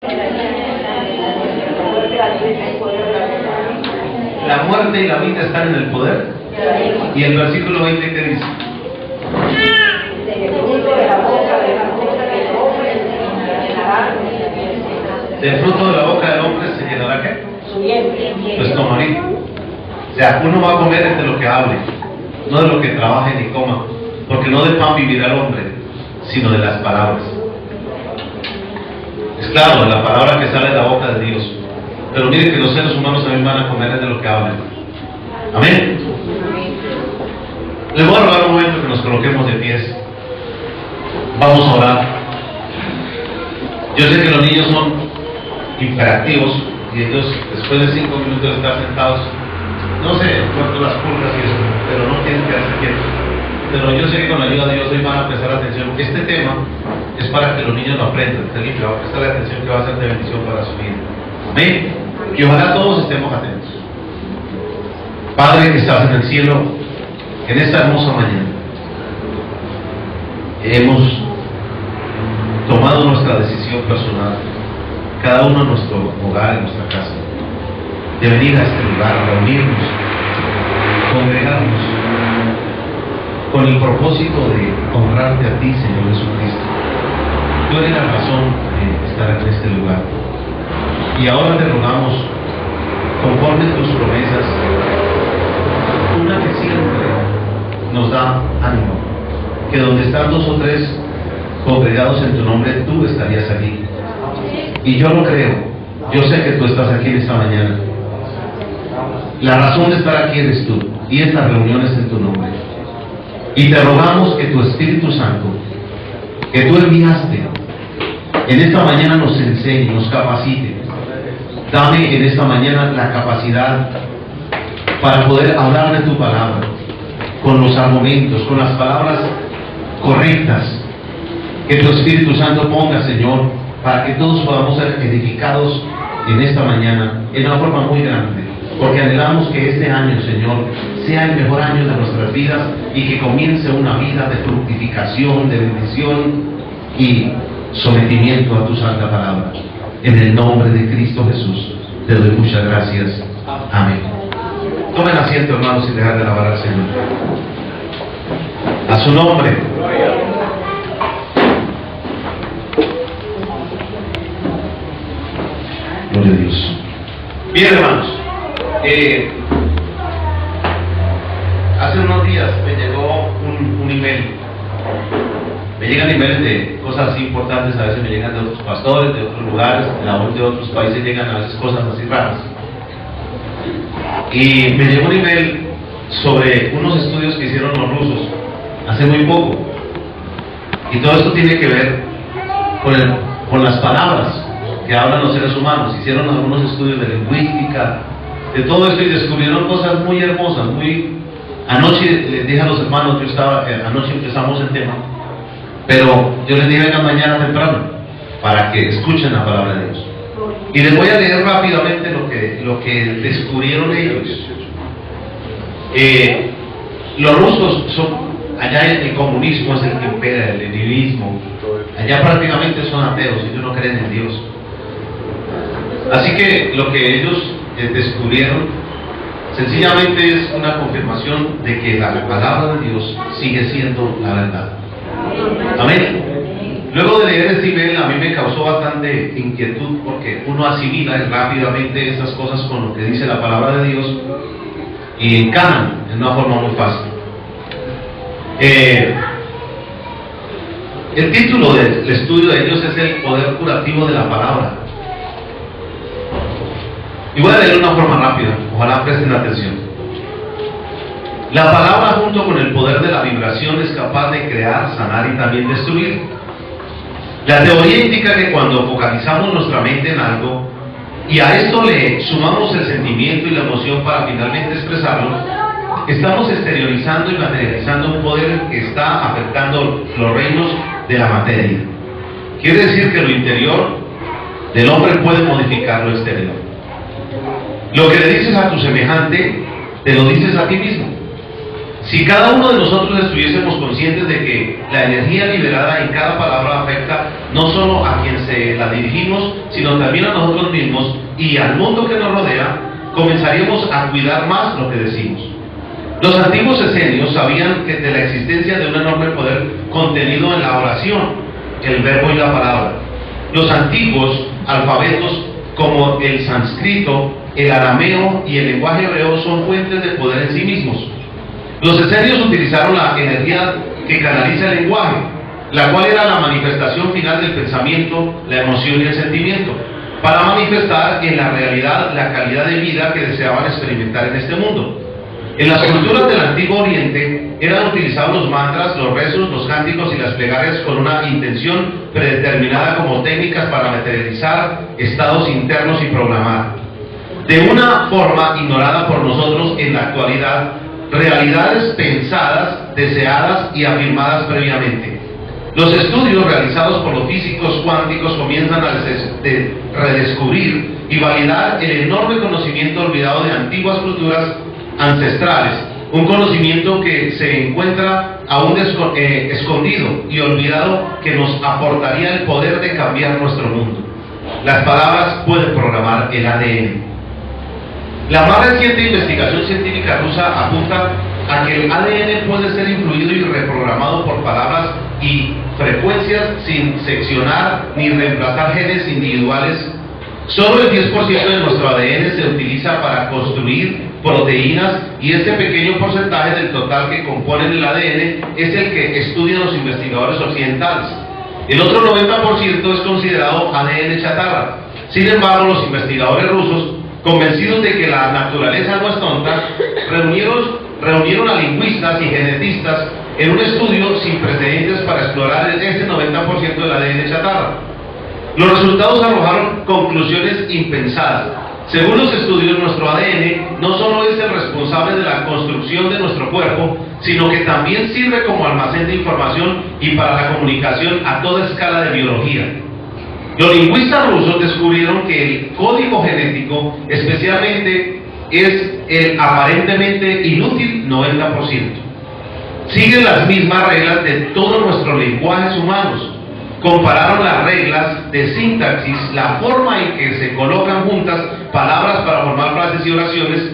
La muerte y la vida están en el poder. Y el versículo 20 que dice: del fruto de la boca del hombre se llenará ¿qué? Su estómago. O sea, uno va a comer de lo que hable, no de lo que trabaje ni coma, porque no de pan vivirá el hombre, sino de las palabras. Es claro, la palabra que sale de la boca de Dios. Pero miren que los seres humanos también van a comer de lo que hablan. Amén. Les voy a rogar un momento que nos coloquemos de pies. Vamos a orar. Yo sé que los niños son hiperactivos y ellos después de 5 minutos de estar sentados, no sé cuánto las pulgas y eso, pero no tienen que hacer quietos. Pero yo sé que con la ayuda de Dios hoy van a prestar atención. Este tema es para que los niños lo aprendan. Felipe va a prestar atención, que va a ser de bendición para su vida. Amén. Y ojalá todos estemos atentos. Padre que estás en el cielo, en esta hermosa mañana hemos tomado nuestra decisión personal, cada uno en nuestro hogar, en nuestra casa, de venir a este lugar, a reunirnos, congregarnos, con el propósito de honrarte a ti, Señor Jesucristo. Tú eres la razón de estar en este lugar. Y ahora te rogamos, conforme a tus promesas, una que siempre nos da ánimo, que donde están 2 o 3 congregados en tu nombre, tú estarías aquí. Y yo lo creo, yo sé que tú estás aquí en esta mañana. La razón de estar aquí eres tú, y esta reunión es en tu nombre. Y te rogamos que tu Espíritu Santo, que tú enviaste, en esta mañana nos enseñe, nos capacite. Dame en esta mañana la capacidad para poder hablar de tu palabra, con los argumentos, con las palabras correctas, que tu Espíritu Santo ponga, Señor, para que todos podamos ser edificados en esta mañana, en una forma muy grande, porque anhelamos que este año, Señor, sea el mejor año de nuestras vidas y que comience una vida de fructificación, de bendición y sometimiento a tu santa palabra. En el nombre de Cristo Jesús, te doy muchas gracias. Amén. Tomen asiento, hermanos, y dejar de alabar al Señor. A su nombre. Gloria a Dios. Bien, hermanos. Hace unos días me llegó un email. Me llegan emails de cosas así importantes, a veces me llegan de otros pastores, de otros lugares, de otros países llegan a veces cosas así raras. Y me llegó un email sobre unos estudios que hicieron los rusos hace muy poco. Y todo esto tiene que ver con las palabras que hablan los seres humanos. Hicieron algunos estudios de lingüística, de todo esto, y descubrieron cosas muy hermosas. Anoche les dije a los hermanos, anoche empezamos el tema, pero yo les dije vengan mañana temprano para que escuchen la palabra de Dios. Y les voy a leer rápidamente lo que descubrieron ellos. Los rusos son, allá el comunismo es el que impera, el leninismo. Allá prácticamente son ateos, ellos no creen en Dios. Así que lo que ellos descubrieron sencillamente es una confirmación de que la palabra de Dios sigue siendo la verdad. Amén. Luego de leer este email, a mí me causó bastante inquietud, porque uno asimila rápidamente estas cosas con lo que dice la palabra de Dios y encajan en una forma muy fácil. El título del estudio de ellos es el poder curativo de la palabra. Y voy a leer de una forma rápida, ojalá presten atención. La palabra, junto con el poder de la vibración, es capaz de crear, sanar y también destruir. La teoría indica que cuando focalizamos nuestra mente en algo y a esto le sumamos el sentimiento y la emoción para finalmente expresarlo, estamos exteriorizando y materializando un poder que está afectando los reinos de la materia. Quiere decir que lo interior del hombre puede modificar lo exterior. Lo que le dices a tu semejante, te lo dices a ti mismo. Si cada uno de nosotros estuviésemos conscientes de que la energía liberada en cada palabra afecta no solo a quien se la dirigimos, sino también a nosotros mismos y al mundo que nos rodea, comenzaríamos a cuidar más lo que decimos. Los antiguos esenios sabían que de la existencia de un enorme poder contenido en la oración, el verbo y la palabra. Los antiguos alfabetos como el sánscrito, el arameo y el lenguaje hebreo son fuentes de poder en sí mismos. Los esenios utilizaron la energía que canaliza el lenguaje, la cual era la manifestación final del pensamiento, la emoción y el sentimiento, para manifestar en la realidad la calidad de vida que deseaban experimentar en este mundo. En las culturas del Antiguo Oriente eran utilizados los mantras, los rezos, los cánticos y las plegarias con una intención predeterminada como técnicas para materializar estados internos y programar, de una forma ignorada por nosotros en la actualidad, realidades pensadas, deseadas y afirmadas previamente. Los estudios realizados por los físicos cuánticos comienzan a redescubrir y validar el enorme conocimiento olvidado de antiguas culturas ancestrales, un conocimiento que se encuentra aún escondido y olvidado, que nos aportaría el poder de cambiar nuestro mundo. Las palabras pueden programar el ADN. La más reciente investigación científica rusa apunta a que el ADN puede ser influido y reprogramado por palabras y frecuencias sin seccionar ni reemplazar genes individuales. Solo el 10% de nuestro ADN se utiliza para construir proteínas, y este pequeño porcentaje del total que componen el ADN es el que estudian los investigadores occidentales. El otro 90% es considerado ADN chatarra. Sin embargo, los investigadores rusos, convencidos de que la naturaleza no es tonta, reunieron a lingüistas y genetistas en un estudio sin precedentes para explorar este 90% del ADN chatarra. Los resultados arrojaron conclusiones impensadas. Según los estudios, nuestro ADN no solo es el responsable de la construcción de nuestro cuerpo, sino que también sirve como almacén de información y para la comunicación a toda escala de biología. Los lingüistas rusos descubrieron que el código genético, especialmente, es el aparentemente inútil 90%. Siguen las mismas reglas de todos nuestros lenguajes humanos. Compararon las reglas de sintaxis, la forma en que se colocan juntas palabras para formar frases y oraciones,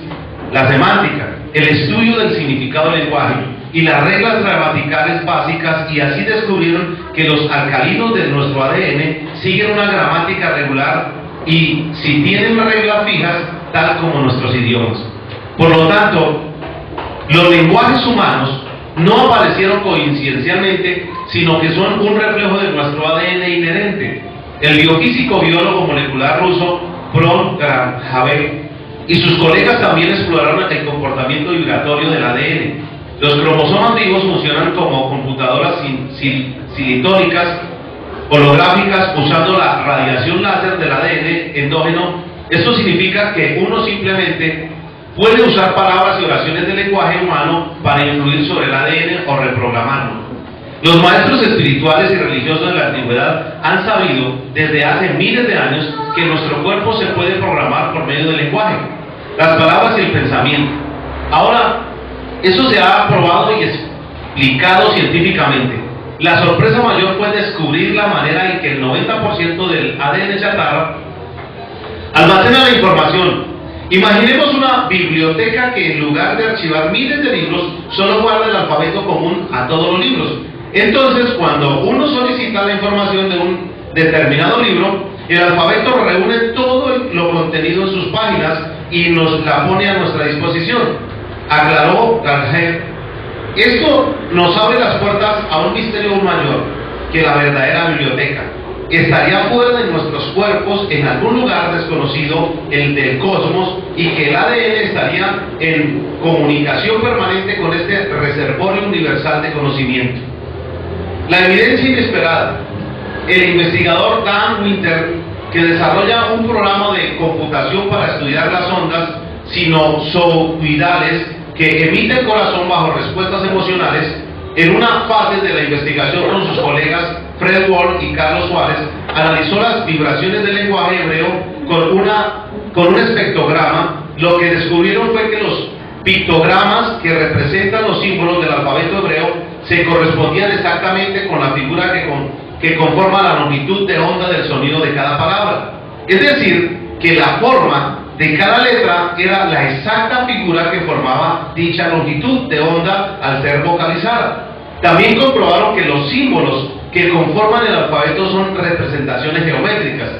la semántica, el estudio del significado del lenguaje y las reglas gramaticales básicas, y así descubrieron que los alcalinos de nuestro ADN siguen una gramática regular y si tienen reglas fijas, tal como nuestros idiomas. Por lo tanto, los lenguajes humanos no aparecieron coincidencialmente, sino que son un reflejo de nuestro ADN inherente. El biofísico biólogo molecular ruso Bron Grahabe y sus colegas también exploraron el comportamiento vibratorio del ADN. Los cromosomas vivos funcionan como computadoras silitónicas holográficas usando la radiación láser del ADN endógeno. Esto significa que uno simplemente puede usar palabras y oraciones del lenguaje humano para influir sobre el ADN o reprogramarlo. Los maestros espirituales y religiosos de la antigüedad han sabido desde hace miles de años que nuestro cuerpo se puede programar por medio del lenguaje, las palabras y el pensamiento. Ahora, eso se ha probado y explicado científicamente. La sorpresa mayor fue descubrir la manera en que el 90% del ADN chatarra almacena la información. Imaginemos una biblioteca que en lugar de archivar miles de libros, solo guarda el alfabeto común a todos los libros. Entonces, cuando uno solicita la información de un determinado libro, el alfabeto reúne todo lo contenido en sus páginas y nos la pone a nuestra disposición, aclaró Garger. Esto nos abre las puertas a un misterio aún mayor que la verdadera biblioteca. Estaría fuera de nuestros cuerpos en algún lugar desconocido, el del cosmos, y que el ADN estaría en comunicación permanente con este reservorio universal de conocimiento. La evidencia inesperada. El investigador Dan Winter, que desarrolla un programa de computación para estudiar las ondas sinusoidales que emite el corazón bajo respuestas emocionales, en una fase de la investigación con sus colegas Fred Ward y Carlos Suárez, analizó las vibraciones del lenguaje hebreo con un espectrograma. Lo que descubrieron fue que los pictogramas que representan los símbolos del alfabeto hebreo se correspondían exactamente con la figura que conforma la longitud de onda del sonido de cada palabra. Es decir, que la forma de cada letra era la exacta figura que formaba dicha longitud de onda al ser vocalizada. También comprobaron que los símbolos que conforman el alfabeto son representaciones geométricas.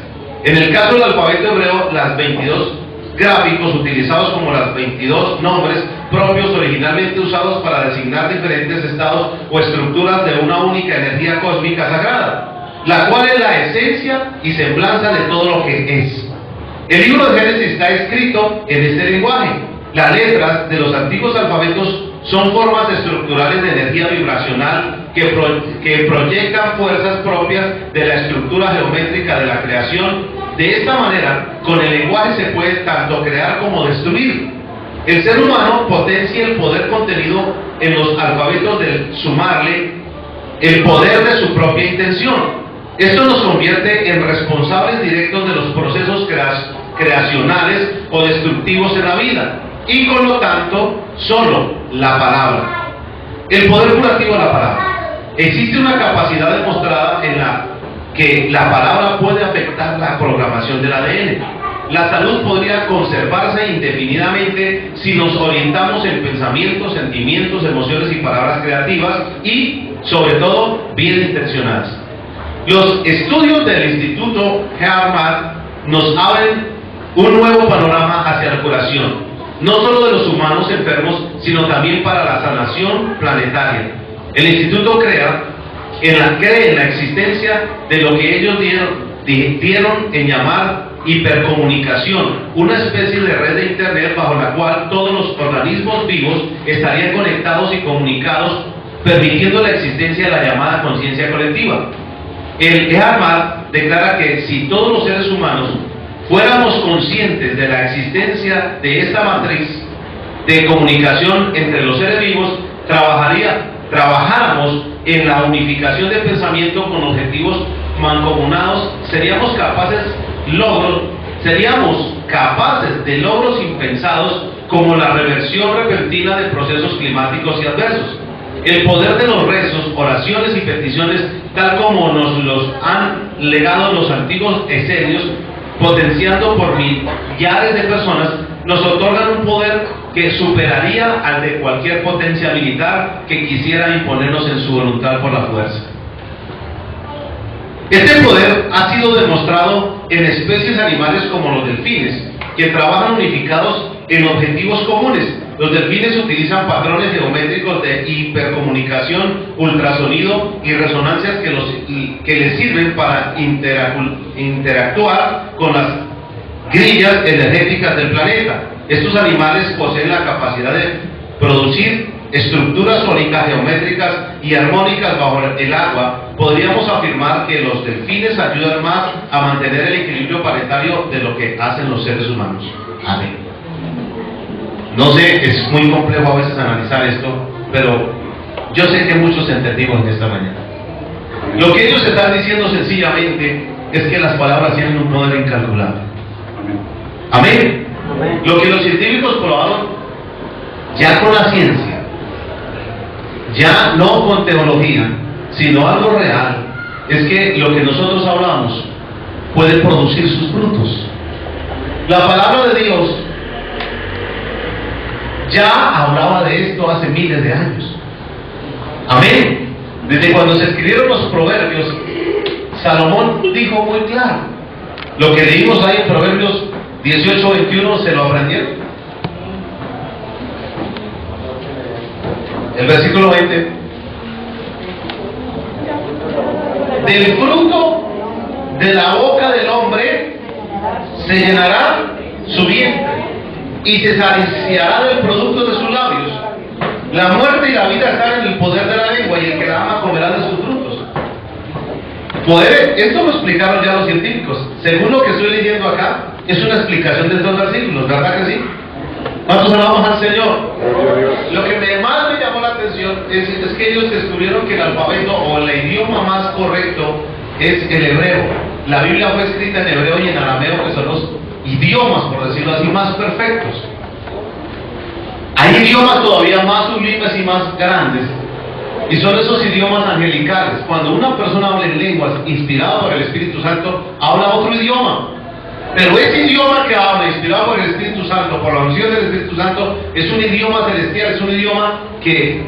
En el caso del alfabeto hebreo, las 22 gráficos utilizados como los 22 nombres propios originalmente usados para designar diferentes estados o estructuras de una única energía cósmica sagrada, la cual es la esencia y semblanza de todo lo que es. El libro de Génesis está escrito en este lenguaje. Las letras de los antiguos alfabetos son formas estructurales de energía vibracional que proyectan fuerzas propias de la estructura geométrica de la creación. De esta manera, con el lenguaje se puede tanto crear como destruir. El ser humano potencia el poder contenido en los alfabetos del sumarle el poder de su propia intención. Esto nos convierte en responsables directos de los procesos creacionales o destructivos en la vida, y con lo tanto, solo la palabra. El poder curativo de la palabra. Existe una capacidad demostrada en la que la palabra puede afectar la programación del ADN. La salud podría conservarse indefinidamente si nos orientamos en pensamientos, sentimientos, emociones y palabras creativas y, sobre todo, bien intencionadas. Los estudios del Instituto Harvard nos abren un nuevo panorama hacia la curación, no solo de los humanos enfermos, sino también para la sanación planetaria. El Instituto cree en la existencia de lo que ellos dieron en llamar hipercomunicación, una especie de red de internet bajo la cual todos los organismos vivos estarían conectados y comunicados, permitiendo la existencia de la llamada conciencia colectiva. El Harvard declara que si todos los seres humanos fuéramos conscientes de la existencia de esta matriz de comunicación entre los seres vivos, trabajáramos en la unificación de pensamiento con objetivos mancomunados, seríamos capaces de logros impensados, como la reversión repentina de procesos climáticos y adversos. El poder de los rezos, oraciones y peticiones, tal como nos los han legado los antiguos esenios, potenciando por millares de personas, nos otorgan un poder que superaría al de cualquier potencia militar que quisiera imponernos en su voluntad por la fuerza. Este poder ha sido demostrado en especies animales como los delfines, que trabajan unificados en objetivos comunes. Los delfines utilizan patrones geométricos de hipercomunicación, ultrasonido y resonancias que les sirven para interactuar con las grillas energéticas del planeta. Estos animales poseen la capacidad de producir estructuras sónicas, geométricas y armónicas bajo el agua. Podríamos afirmar que los delfines ayudan más a mantener el equilibrio planetario de lo que hacen los seres humanos. Amén. No sé, es muy complejo a veces analizar esto, pero yo sé que muchos entendimos en esta mañana. Lo que ellos están diciendo sencillamente es que las palabras tienen un poder incalculable. Amén. Amén. Lo que los científicos probaron ya con la ciencia, ya no con teología, sino algo real, es que lo que nosotros hablamos puede producir sus frutos. La palabra de Dios ya hablaba de esto hace miles de años. Amén. Desde cuando se escribieron los proverbios, Salomón dijo muy claro. Lo que leímos ahí en Proverbios 18:21, ¿se lo aprendieron? El versículo 20. Del fruto de la boca del hombre se llenará su vientre, y se saciará del producto de sus labios. La muerte y la vida están en el poder de la lengua, y el que la ama comerá de sus frutos. Esto lo explicaron ya los científicos. Según lo que estoy leyendo acá, es una explicación de estos versículos, ¿verdad que sí? ¿Cuántos alabamos al Señor? Lo que más me llamó la atención es que ellos descubrieron que el alfabeto o el idioma más correcto es el hebreo. La Biblia fue escrita en hebreo y en arameo, que son los idiomas, por decirlo así, más perfectos. Hay Hay idiomas todavía más sublimes y más grandes, y son esos idiomas angelicales. Cuando una persona habla en lenguas inspirada por el Espíritu Santo, habla otro idioma. Pero ese idioma que habla, inspirado por el Espíritu Santo, por la unción del Espíritu Santo, es un idioma celestial, es un idioma que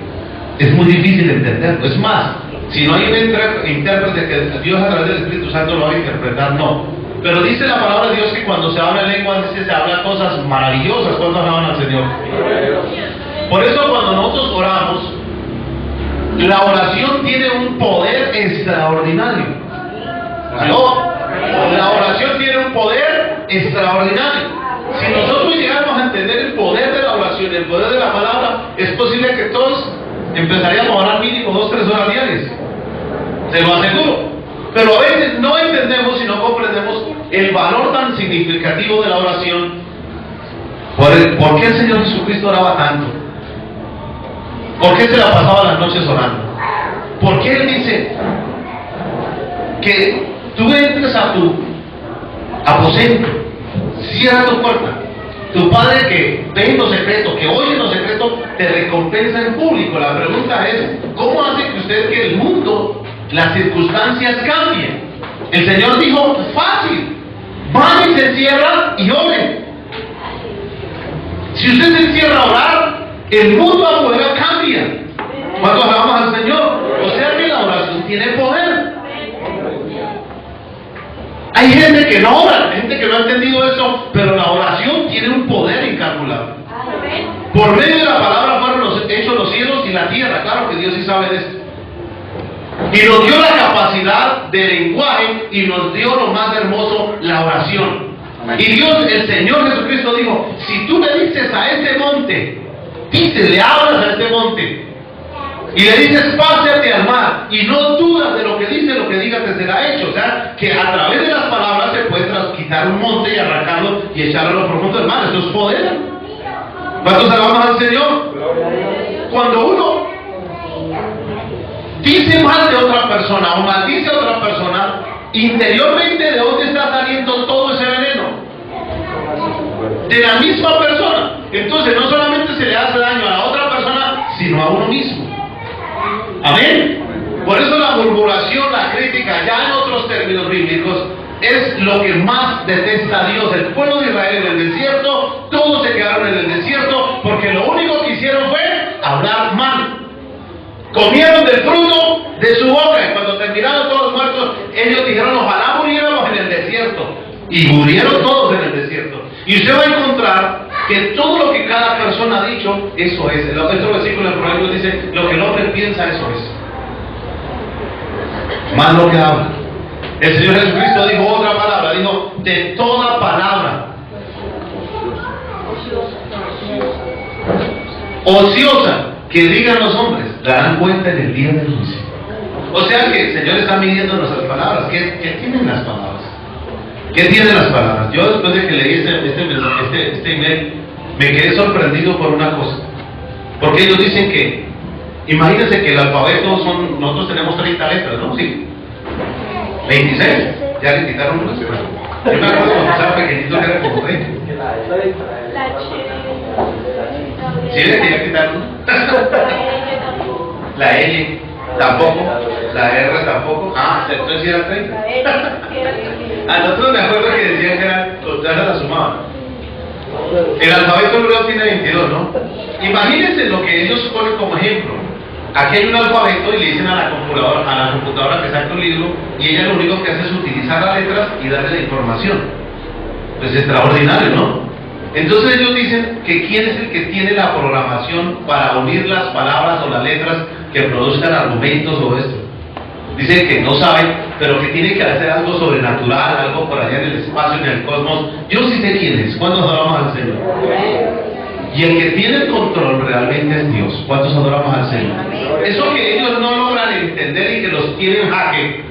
es muy difícil de entender. Es más, si no hay un intérprete que Dios a través del Espíritu Santo lo va a interpretar, no. Pero dice la palabra de Dios que cuando se habla en lengua, se habla cosas maravillosas. ¿Cuántos alaban al Señor? Por eso cuando nosotros oramos, la oración tiene un poder extraordinario. ¿Aló? La oración tiene un poder extraordinario. Si nosotros llegamos a entender el poder de la oración, el poder de la palabra, es posible que todos empezaríamos a orar mínimo 2-3 horas diarias. Se lo aseguro. Pero a veces no entendemos y no comprendemos el valor tan significativo de la oración. ¿Por qué el Señor Jesucristo oraba tanto? ¿Por qué se la pasaba las noches orando? ¿Por qué Él dice que tú entres a tu aposento, cierra tu puerta? Tu Padre que ve en lo secreto, que oye en lo secreto, te recompensa en público. La pregunta es, ¿cómo hace que usted, que el mundo, las circunstancias cambien? El Señor dijo, fácil, van y se encierran y oren. Si usted se encierra a orar, el mundo afuera cambia. ¿Cuánto alabamos al Señor? O sea que la oración tiene poder. Hay gente que no ora, hay gente que no ha entendido eso, pero la oración tiene un poder incalculable. Por medio de la palabra fueron hechos los cielos y la tierra. Claro que Dios sí sabe de esto. Y nos dio la capacidad de lenguaje y nos dio lo más hermoso, la oración. Y Dios, el Señor Jesucristo dijo, si tú le dices a este monte, le hablas a este monte, y le dices, pásate al mar, y no dudas de lo que dice, lo que diga te será hecho. O sea, que a través de las palabras se puede quitar un monte y arrancarlo y echarlo a lo profundo del mar. Eso es poder. ¿Cuántos alabamos al Señor? Cuando uno dice mal de otra persona o maldice a otra persona, interiormente, ¿de dónde está saliendo todo ese veneno? De la misma persona. Entonces no solamente se le hace daño a la otra persona, sino a uno mismo. Amén. Por eso la murmuración, la crítica, ya en otros términos bíblicos, es lo que más detesta a Dios. El pueblo de Israel en el desierto, todos se quedaron en el desierto porque lo único que hicieron fue hablar mal. Comieron del fruto de su boca, y cuando terminaron todos muertos, ellos dijeron, ojalá muriéramos en el desierto. Y murieron todos en el desierto. Y usted va a encontrar que todo lo que cada persona ha dicho, eso es. El otro versículo del Proverbio dice, lo que el hombre piensa, eso es. Más lo que habla. El Señor Jesucristo dijo otra palabra, dijo, de toda palabra ociosa que digan los hombres, darán cuenta en el día del juicio. O sea que el Señor está midiendo nuestras palabras. ¿Qué tienen las palabras? ¿Qué tienen las palabras? Yo después de que leí este email, me quedé sorprendido por una cosa. Porque ellos dicen que, imagínense que el alfabeto nosotros tenemos 30 letras, ¿no? Sí. 26. Ya le quitaron unas. Yo me acuerdo cuando estaba pequeñito que era como 30. ¿Sí le ya quitaron? La L tampoco, la R tampoco. Entonces sí era 30. A nosotros me acuerdo que decían que eran, la sumaban. El alfabeto griego tiene 22, ¿no? Imagínense lo que ellos ponen como ejemplo. Aquí hay un alfabeto y le dicen a la computadora que saque un libro, y ella lo único que hace es utilizar las letras y darle la información. Pues extraordinario, ¿no? Entonces ellos dicen que quién es el que tiene la programación para unir las palabras o las letras que produzcan argumentos o esto. Dicen que no saben, pero que tiene que hacer algo sobrenatural, algo por allá en el espacio, en el cosmos. Yo sí sé quién es. ¿Cuántos adoramos al Señor? Y el que tiene el control realmente es Dios. ¿Cuántos adoramos al Señor? Eso que ellos no logran entender y que los tienen jaque.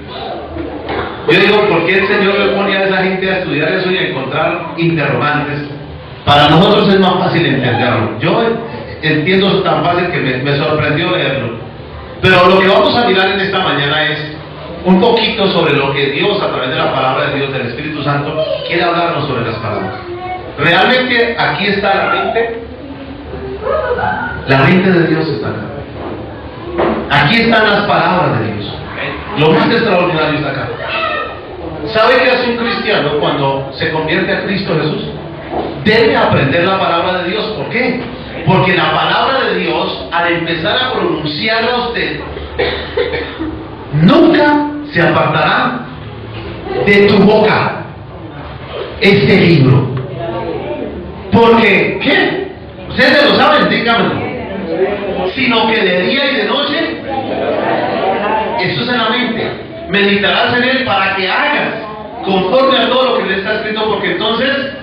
Yo digo, ¿por qué el Señor le pone a esa gente a estudiar eso y a encontrar interrogantes? Para nosotros es más fácil entenderlo. Yo entiendo eso tan fácil que me sorprendió leerlo. Pero lo que vamos a mirar en esta mañana es un poquito sobre lo que Dios, a través de la palabra de Dios, del Espíritu Santo, quiere hablarnos sobre las palabras. Realmente aquí está la mente La mente de Dios está acá. Aquí están las palabras de Dios. Lo más extraordinario está acá. ¿Sabe qué hace un cristiano cuando se convierte a Cristo Jesús? Debe aprender la palabra de Dios. ¿Por qué? Porque la palabra de Dios, al empezar a pronunciarla a usted, nunca se apartará de tu boca este libro. Porque, ¿qué? Ustedes se lo saben, díganmelo. Sino que de día y de noche, eso es en la mente. Meditarás en él para que hagas conforme a todo lo que le está escrito, porque entonces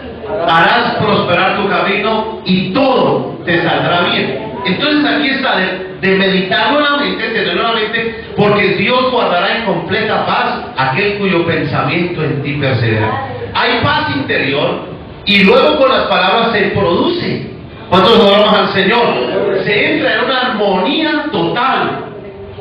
harás prosperar tu camino y todo te saldrá bien. Entonces aquí está de meditarlo en la mente, tenerlo en la mente, porque Dios guardará en completa paz aquel cuyo pensamiento en ti persevera. Hay paz interior y luego con las palabras se produce. ¿Cuántos adoramos al Señor? Se entra en una armonía total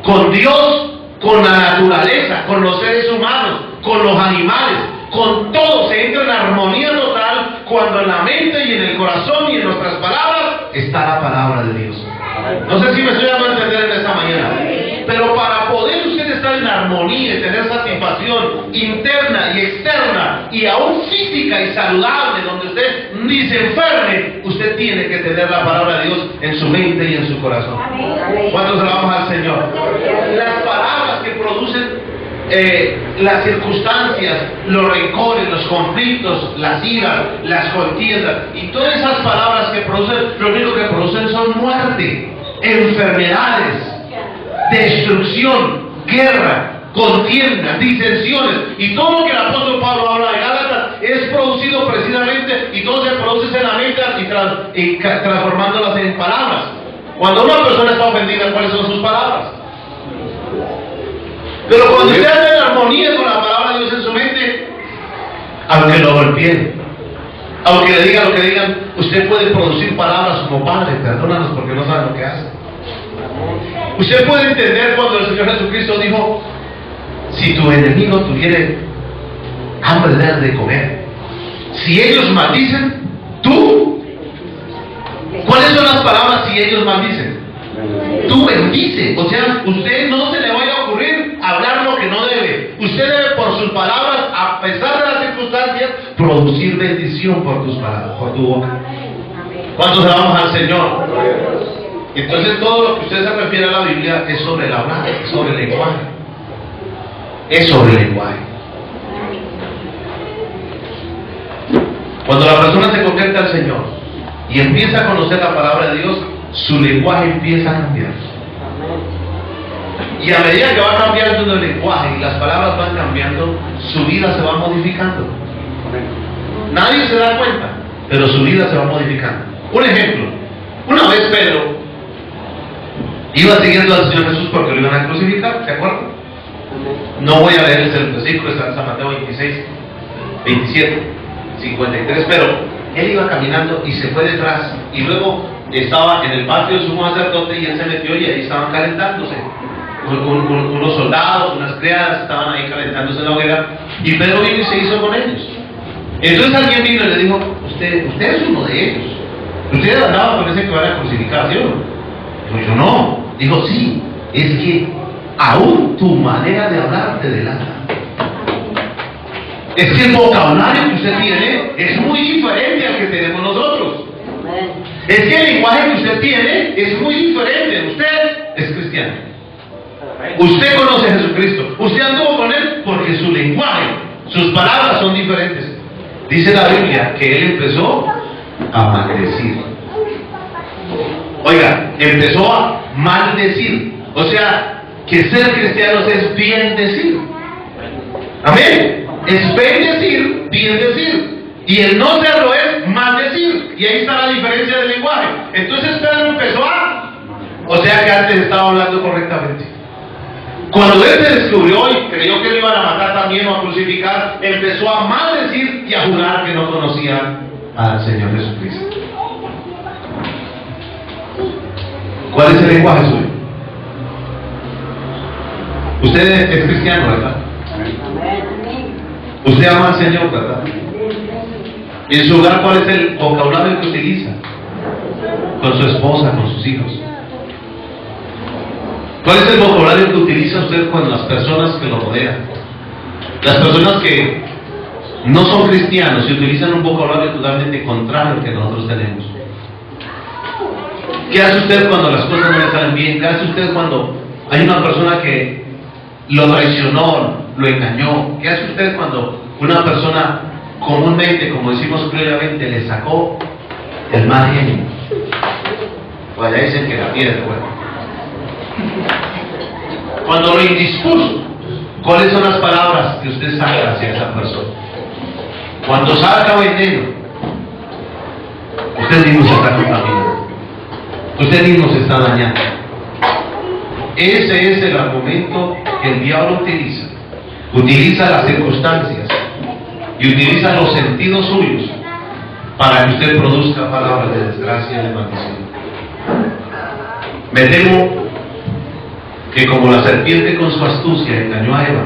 con Dios, con la naturaleza, con los seres humanos, con los animales, con todo. Se entra en armonía total cuando en la mente y en el corazón y en nuestras palabras está la palabra de Dios. No sé si me estoy dando a entender en esta mañana, pero para poder usted estar en armonía y tener satisfacción interna y externa y aún física y saludable, donde usted ni se enferme, usted tiene que tener la palabra de Dios en su mente y en su corazón. ¿Cuántos alabamos al Señor? Las palabras que producen las circunstancias, los rencores, los conflictos, las iras, las contiendas y todas esas palabras que producen, lo único que producen son muerte, enfermedades, destrucción, guerra, contiendas, disensiones, y todo lo que el apóstol Pablo habla de Gálatas es producido precisamente, y todo se produce en la mente y transformándolas en palabras. Cuando una persona está ofendida, ¿cuáles son sus palabras? Pero cuando usted anda en armonía con la palabra de Dios en su mente, aunque lo golpeen, aunque le digan lo que digan, usted puede producir palabras como: Padre, perdónanos porque no saben lo que hacen. Usted puede entender cuando el Señor Jesucristo dijo: si tu enemigo tuviere hambre de comer, si ellos maldicen, tú, ¿cuáles son las palabras si ellos maldicen? Tú bendice. O sea, usted no se le vaya a ocurrir hablar lo que no debe. Usted debe, por sus palabras, a pesar de las circunstancias, producir bendición por tus palabras, por tu boca. ¿Cuántos alabamos al Señor? Entonces todo lo que usted se refiere a la Biblia es sobre el hablar, es sobre el lenguaje. Es sobre el lenguaje. Cuando la persona se convierte al Señor y empieza a conocer la palabra de Dios, su lenguaje empieza a cambiar. Y a medida que va cambiando el lenguaje y las palabras van cambiando, su vida se va modificando. Nadie se da cuenta, pero su vida se va modificando. Un ejemplo: una vez Pedro iba siguiendo al Señor Jesús porque lo iban a crucificar, ¿se acuerdan? No voy a leerles el versículo de San Mateo 26, 27, 53, pero él iba caminando y se fue detrás, y luego estaba en el patio del sumo sacerdote y él se metió y ahí estaban calentándose. Unos soldados, unas criadas estaban ahí calentándose en la hoguera, y Pedro vino y se hizo con ellos. Entonces alguien vino y le dijo: usted es uno de ellos. Usted andaba con ese que van a crucificar, ¿sí o no? Dijo: yo no. Dijo: sí, es que aún tu manera de hablar te delata. Es que el vocabulario que usted tiene es muy diferente al que tenemos nosotros. Es que el lenguaje que usted tiene es muy diferente. Usted es cristiano. Usted conoce a Jesucristo. Usted anduvo con Él porque su lenguaje, sus palabras son diferentes. Dice la Biblia que Él empezó a maldecir. Oiga, empezó a maldecir. O sea, que ser cristianos es bien decir. Amén. Es bendecir, bien decir. Y el no serlo es maldecir. Y ahí está la diferencia del lenguaje. Entonces Pedro empezó a... O sea que antes estaba hablando correctamente. Cuando él se descubrió y creyó que le iban a matar también o a crucificar, empezó a maldecir y a jurar que no conocía al Señor Jesucristo. ¿Cuál es el lenguaje suyo? Usted es cristiano, ¿verdad? Usted ama al Señor, ¿verdad? En su hogar, ¿cuál es el vocabulario que utiliza? con su esposa, con sus hijos. ¿Cuál es el vocabulario que utiliza usted con las personas que lo rodean? Las personas que no son cristianos y utilizan un vocabulario totalmente contrario al que nosotros tenemos. ¿Qué hace usted cuando las cosas no le salen bien? ¿Qué hace usted cuando hay una persona que lo traicionó, lo engañó? ¿Qué hace usted cuando una persona comúnmente, como decimos criolamente, le sacó el mal genio? O allá dicen que la piedra, bueno. Cuando lo indispuso, ¿cuáles son las palabras que usted saca hacia esa persona? Cuando salga veneno, usted mismo se está contaminando, usted mismo se está dañando. Ese es el argumento que el diablo utiliza. Utiliza las circunstancias y utiliza los sentidos suyos para que usted produzca palabras de desgracia y de maldición. Me temo que como la serpiente con su astucia engañó a Eva,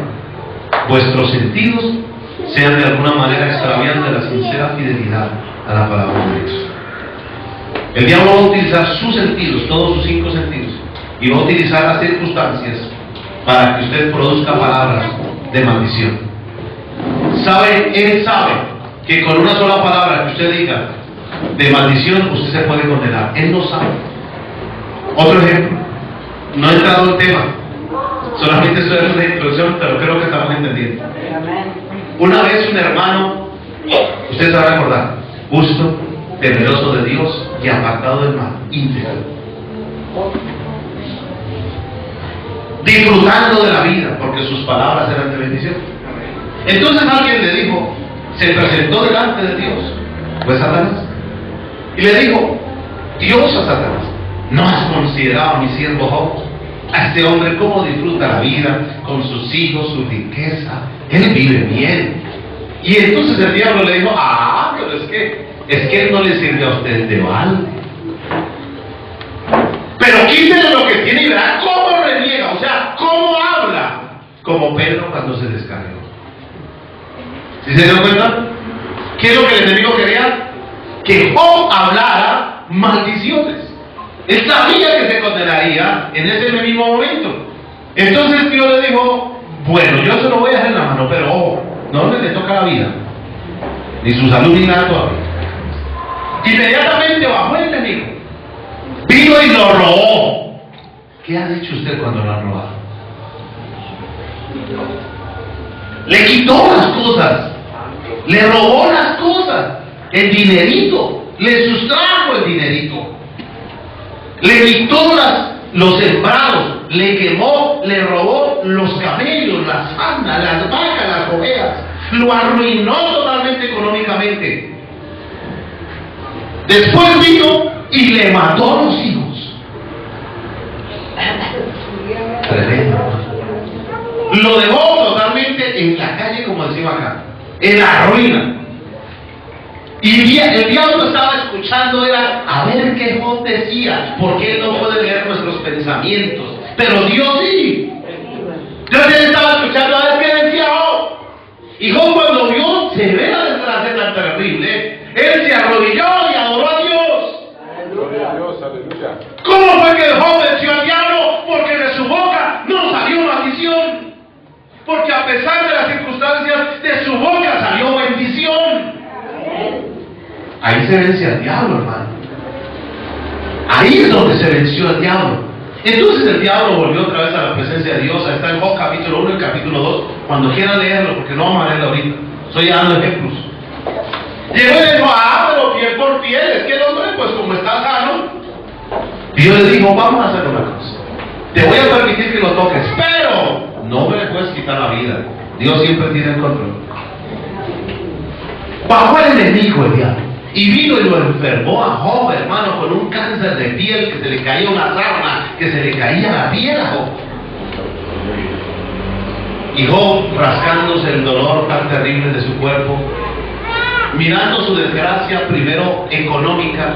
vuestros sentidos sean de alguna manera extraviando la sincera fidelidad a la palabra de Dios. El diablo va a utilizar sus sentidos, todos sus 5 sentidos, y va a utilizar las circunstancias para que usted produzca palabras de maldición. Él sabe que con una sola palabra que usted diga de maldición, usted se puede condenar. Él no sabe. Otro ejemplo, no he entrado en tema, solamente estoy dando una introducción, pero creo que estamos entendiendo. Una vez un hermano, usted se va a recordar, justo, temeroso de Dios y apartado del mal, íntegro, disfrutando de la vida, porque sus palabras eran de bendición. Entonces alguien le dijo, se presentó delante de Dios, fue Satanás, y le dijo, Dios a Satanás, ¿no has considerado a mi siervo Job? A este hombre cómo disfruta la vida, con sus hijos, su riqueza, él vive bien. Y entonces el diablo le dijo, pero es que él no le sirve a usted de balde. Pero quítele lo que tiene y verá cómo reniega, o sea, cómo habla, como Pedro cuando se descargó. ¿Sí se dio cuenta? ¿Qué es lo que el enemigo quería? Que Job hablara maldiciones. Él sabía que se condenaría en ese mismo momento. Entonces Dios le dijo, bueno, yo se lo voy a hacer en la mano, pero ojo, no le toca la vida, ni su salud, ni nada todavía. Inmediatamente bajó el enemigo, vino y lo robó. ¿Qué ha hecho usted cuando lo ha robado? Le quitó las cosas, le robó las cosas, el dinerito, le sustrajo el dinerito, le quitó los sembrados, le quemó, le robó los camellos, las asnas, las vacas, las ovejas, lo arruinó totalmente económicamente. Después vino y le mató a los hijos. Tremendo. Lo dejó totalmente en la calle, como decimos acá, en la ruina. Y el diablo estaba escuchando, era a ver qué Job decía, porque él no puede leer nuestros pensamientos, pero Dios sí. Entonces él estaba escuchando a ver qué decía Job. Y Job, cuando vio severa desgracia tan terrible, él se arrodilló y adoró a Dios. Gloria a Dios, aleluya. ¿Cómo fue que Job venció al diablo? Porque de su boca no salió maldición. Porque a pesar de las circunstancias, de su boca salió bendición. Ahí se vence al diablo, hermano. Ahí es donde se venció al diablo. Entonces el diablo volvió otra vez a la presencia de Dios. Ahí está en Job capítulo 1 y capítulo 2. Cuando quieran leerlo, porque no vamos a leerlo ahorita. Estoy dando ejemplos. Llegó y dijo, pero piel por piel. Es que el hombre, pues como está sano. Y Dios le dijo, vamos a hacer una cosa. Te voy a permitir que lo toques, pero no me le puedes quitar la vida. Dios siempre tiene el control. Bajó el enemigo, el diablo, y vino y lo enfermó a Job, hermano, con un cáncer de piel, que se le caía una sarna, que se le caía la piel a Job. Y Job, rascándose el dolor tan terrible de su cuerpo, mirando su desgracia, primero económica,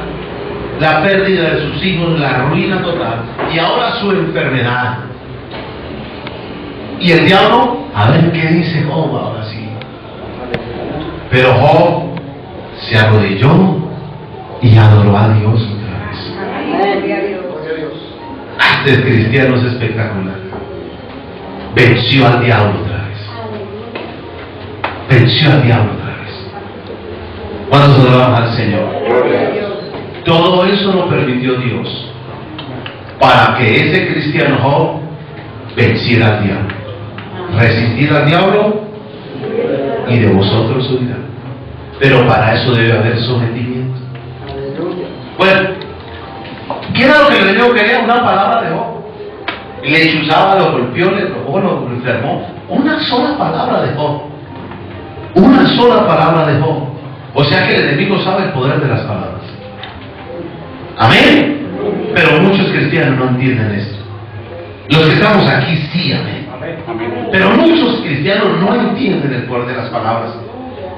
la pérdida de sus hijos, la ruina total, y ahora su enfermedad. Y el diablo, a ver qué dice Job ahora sí. Pero Job se arrodilló y adoró a Dios otra vez. Este cristiano es espectacular. Venció al diablo otra vez. Venció al diablo otra vez. ¿Cuántos adoramos al Señor? Todo eso lo permitió Dios para que ese cristiano Job venciera al diablo. Resistir al diablo y de vosotros huirá. Pero para eso debe haber sometimiento. Bueno, ¿qué era lo que el enemigo quería? Una palabra de Job. Le chuzaba, lo golpeó, le robó, lo enfermó. Una sola palabra de Job. Una sola palabra de Job. O sea que el enemigo sabe el poder de las palabras. Amén. Pero muchos cristianos no entienden esto. Los que estamos aquí sí, amén. Pero muchos cristianos no entienden el poder de las palabras.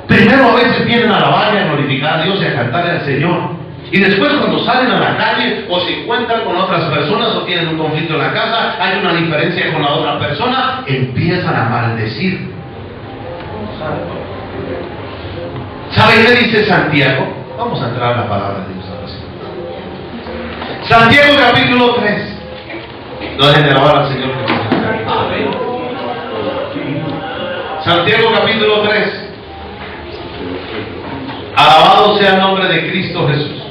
Primero a veces vienen a alabar y a glorificar a Dios y a cantarle al Señor. Y después cuando salen a la calle o se encuentran con otras personas o tienen un conflicto en la casa, hay una diferencia con la otra persona, empiezan a maldecir. ¿Saben qué dice Santiago? Vamos a entrar a la palabra de Dios ahora sí. Santiago capítulo 3. No dejen de alabar al Señor. Amén. Santiago capítulo 3. Alabado sea el nombre de Cristo Jesús.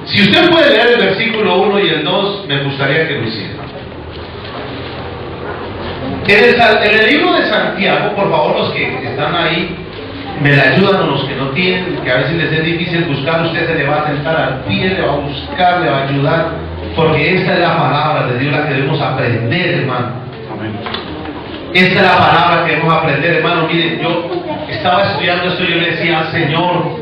Si usted puede leer el versículo 1 y el 2, me gustaría que lo hiciera. En el libro de Santiago, por favor, los que están ahí, me la ayudan, o los que no tienen, que a veces les es difícil buscar, usted se le va a sentar al pie, le va a buscar, le va a ayudar, porque esta es la palabra de Dios, la que debemos aprender, hermano. Amén. Esta es la palabra que debemos aprender, hermano. Miren, yo estaba estudiando esto y yo le decía al Señor,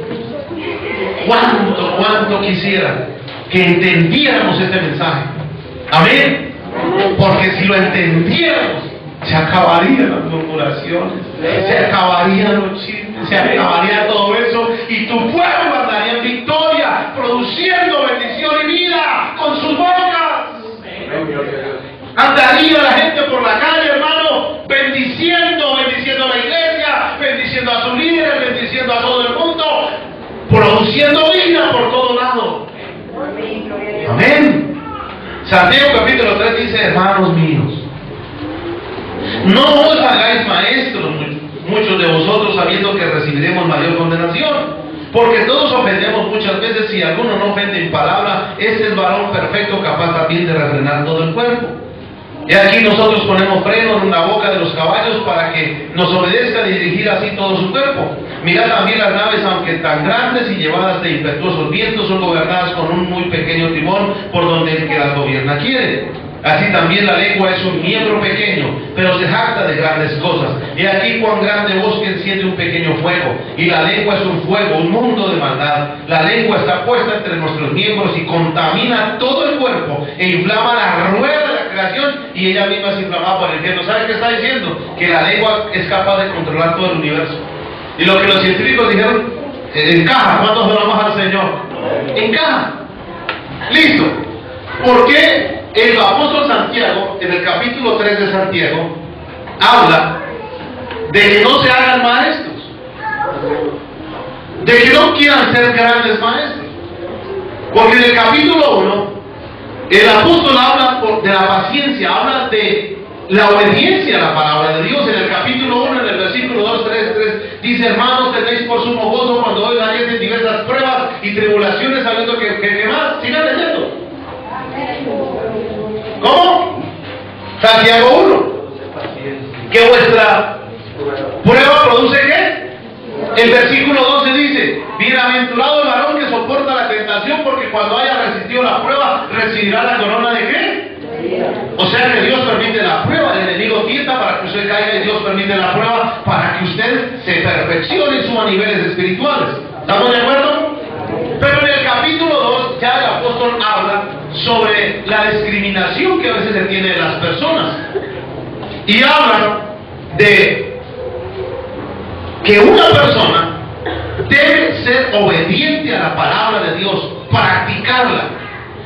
cuánto quisiera que entendiéramos este mensaje. Amén. Porque si lo entendiéramos, se acabarían las murmuraciones, se acabarían los chistes, se acabaría todo eso, y tu pueblo andaría en victoria, produciendo bendición y vida con sus bocas. Andaría la gente por la calle, hermano, bendiciendo a la iglesia, bendiciendo a sus líderes, bendiciendo a todo el mundo, produciendo vida por todo lado. Amén. Santiago capítulo 3 dice, hermanos míos, no os hagáis maestros, muchos de vosotros, sabiendo que recibiremos mayor condenación. Porque todos ofendemos muchas veces, si alguno no ofende en palabra, este es varón perfecto, capaz también de refrenar todo el cuerpo. Y aquí nosotros ponemos freno en la boca de los caballos para que nos obedezcan y dirigir así todo su cuerpo. Mirad también las naves, aunque tan grandes y llevadas de impetuosos vientos, son gobernadas con un muy pequeño timón por donde el que las gobierna quiere. Así también la lengua es un miembro pequeño, pero se jacta de grandes cosas. Y aquí cuán grande bosque enciende un pequeño fuego. Y la lengua es un fuego, un mundo de maldad. La lengua está puesta entre nuestros miembros y contamina todo el cuerpo e inflama la rueda de la creación, y ella misma se inflama por el infierno. ¿Sabe qué está diciendo? Que la lengua es capaz de controlar todo el universo. Y lo que los científicos dijeron, encaja. ¿Cuántos adoramos al Señor? Encaja. Listo. ¿Por qué el apóstol Santiago, en el capítulo 3 de Santiago, habla de que no se hagan maestros, de que no quieran ser grandes maestros? Porque en el capítulo 1 el apóstol habla de la paciencia, habla de la obediencia a la palabra de Dios. En el capítulo 1, en el versículo 2, 3, dice, hermanos, tenéis por sumo gozo cuando hoy en diversas pruebas y tribulaciones, sabiendo que más. Sigan leyendo. ¿Cómo? Santiago 1. Que vuestra prueba produce ¿qué? El versículo 12 dice, bienaventurado el varón que soporta la tentación, porque cuando haya resistido la prueba, recibirá la corona de ¿qué? O sea que Dios permite la prueba, el enemigo tienta para que usted caiga, y Dios permite la prueba para que usted se perfeccione y suba a niveles espirituales. ¿Estamos de acuerdo? Pero en el capítulo 2 ya el apóstol habla sobre la discriminación que a veces se tiene de las personas, y habla de que una persona debe ser obediente a la palabra de Dios, practicarla.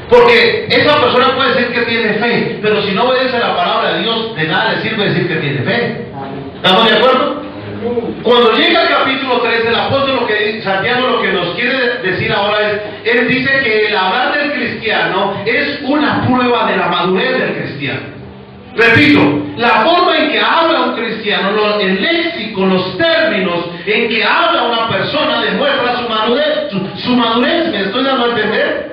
Porque esa persona puede decir que tiene fe, pero si no obedece a la palabra de Dios, de nada le sirve decir que tiene fe. ¿Estamos de acuerdo? Cuando llega el capítulo 3 del apóstol, Santiago lo que nos quiere decir ahora es, él dice que el hablar del cristiano cristiano es una prueba de la madurez del cristiano. Repito, la forma en que habla un cristiano, el léxico, los términos en que habla una persona demuestra su madurez. ¿Me estoy dando a entender?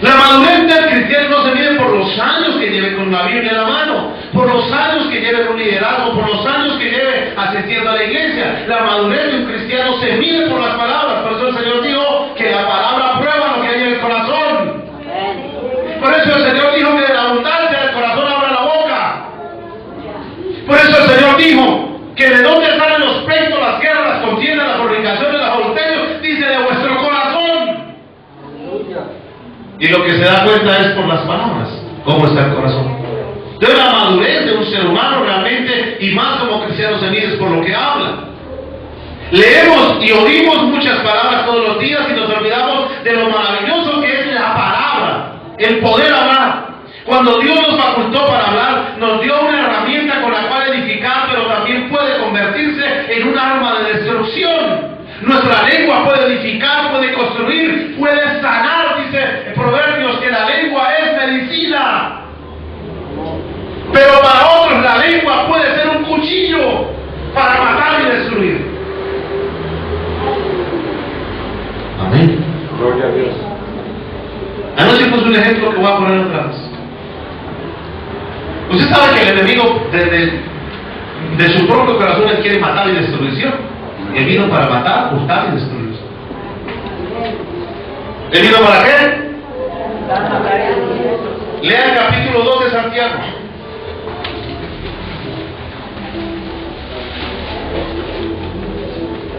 La madurez del cristiano no se mide por los años que lleve con la Biblia en la mano, por los años que lleve en un liderazgo, por los años que lleve asistiendo a la iglesia. La madurez de un cristiano se mide por las palabras. Por eso el Señor dijo que la palabra prueba lo que hay en el corazón. Por eso el Señor dijo que de la abundancia del corazón abra la boca. Por eso el Señor dijo que de dónde salen los pleitos, las guerras, las contiendas, las fornicaciones, los adulterios, dice de vuestro corazón. Y lo que se da cuenta es por las palabras, cómo está el corazón. De la madurez de un ser humano realmente, y más como cristiano se mide es por lo que habla. Leemos y oímos muchas palabras todos los días y nos olvidamos de lo maravilloso que es la palabra, el poder hablar. Cuando Dios nos facultó para hablar, nos dio una herramienta con la cual edificar, pero también puede convertirse en un arma de destrucción. Nuestra lengua puede edificar, puede construir, puede sanar, dice en Proverbios, que la lengua es medicina. Pero para otros la lengua puede ser un cuchillo para matar y destruir. Amén. Gloria a Dios. Anoche puse un ejemplo que voy a poner otra vez. Usted sabe que el enemigo de su propio corazón él quiere matar y destrucción. Él vino para matar, hurtar y destruir. ¿Él vino para qué? Lea el capítulo 2 de Santiago.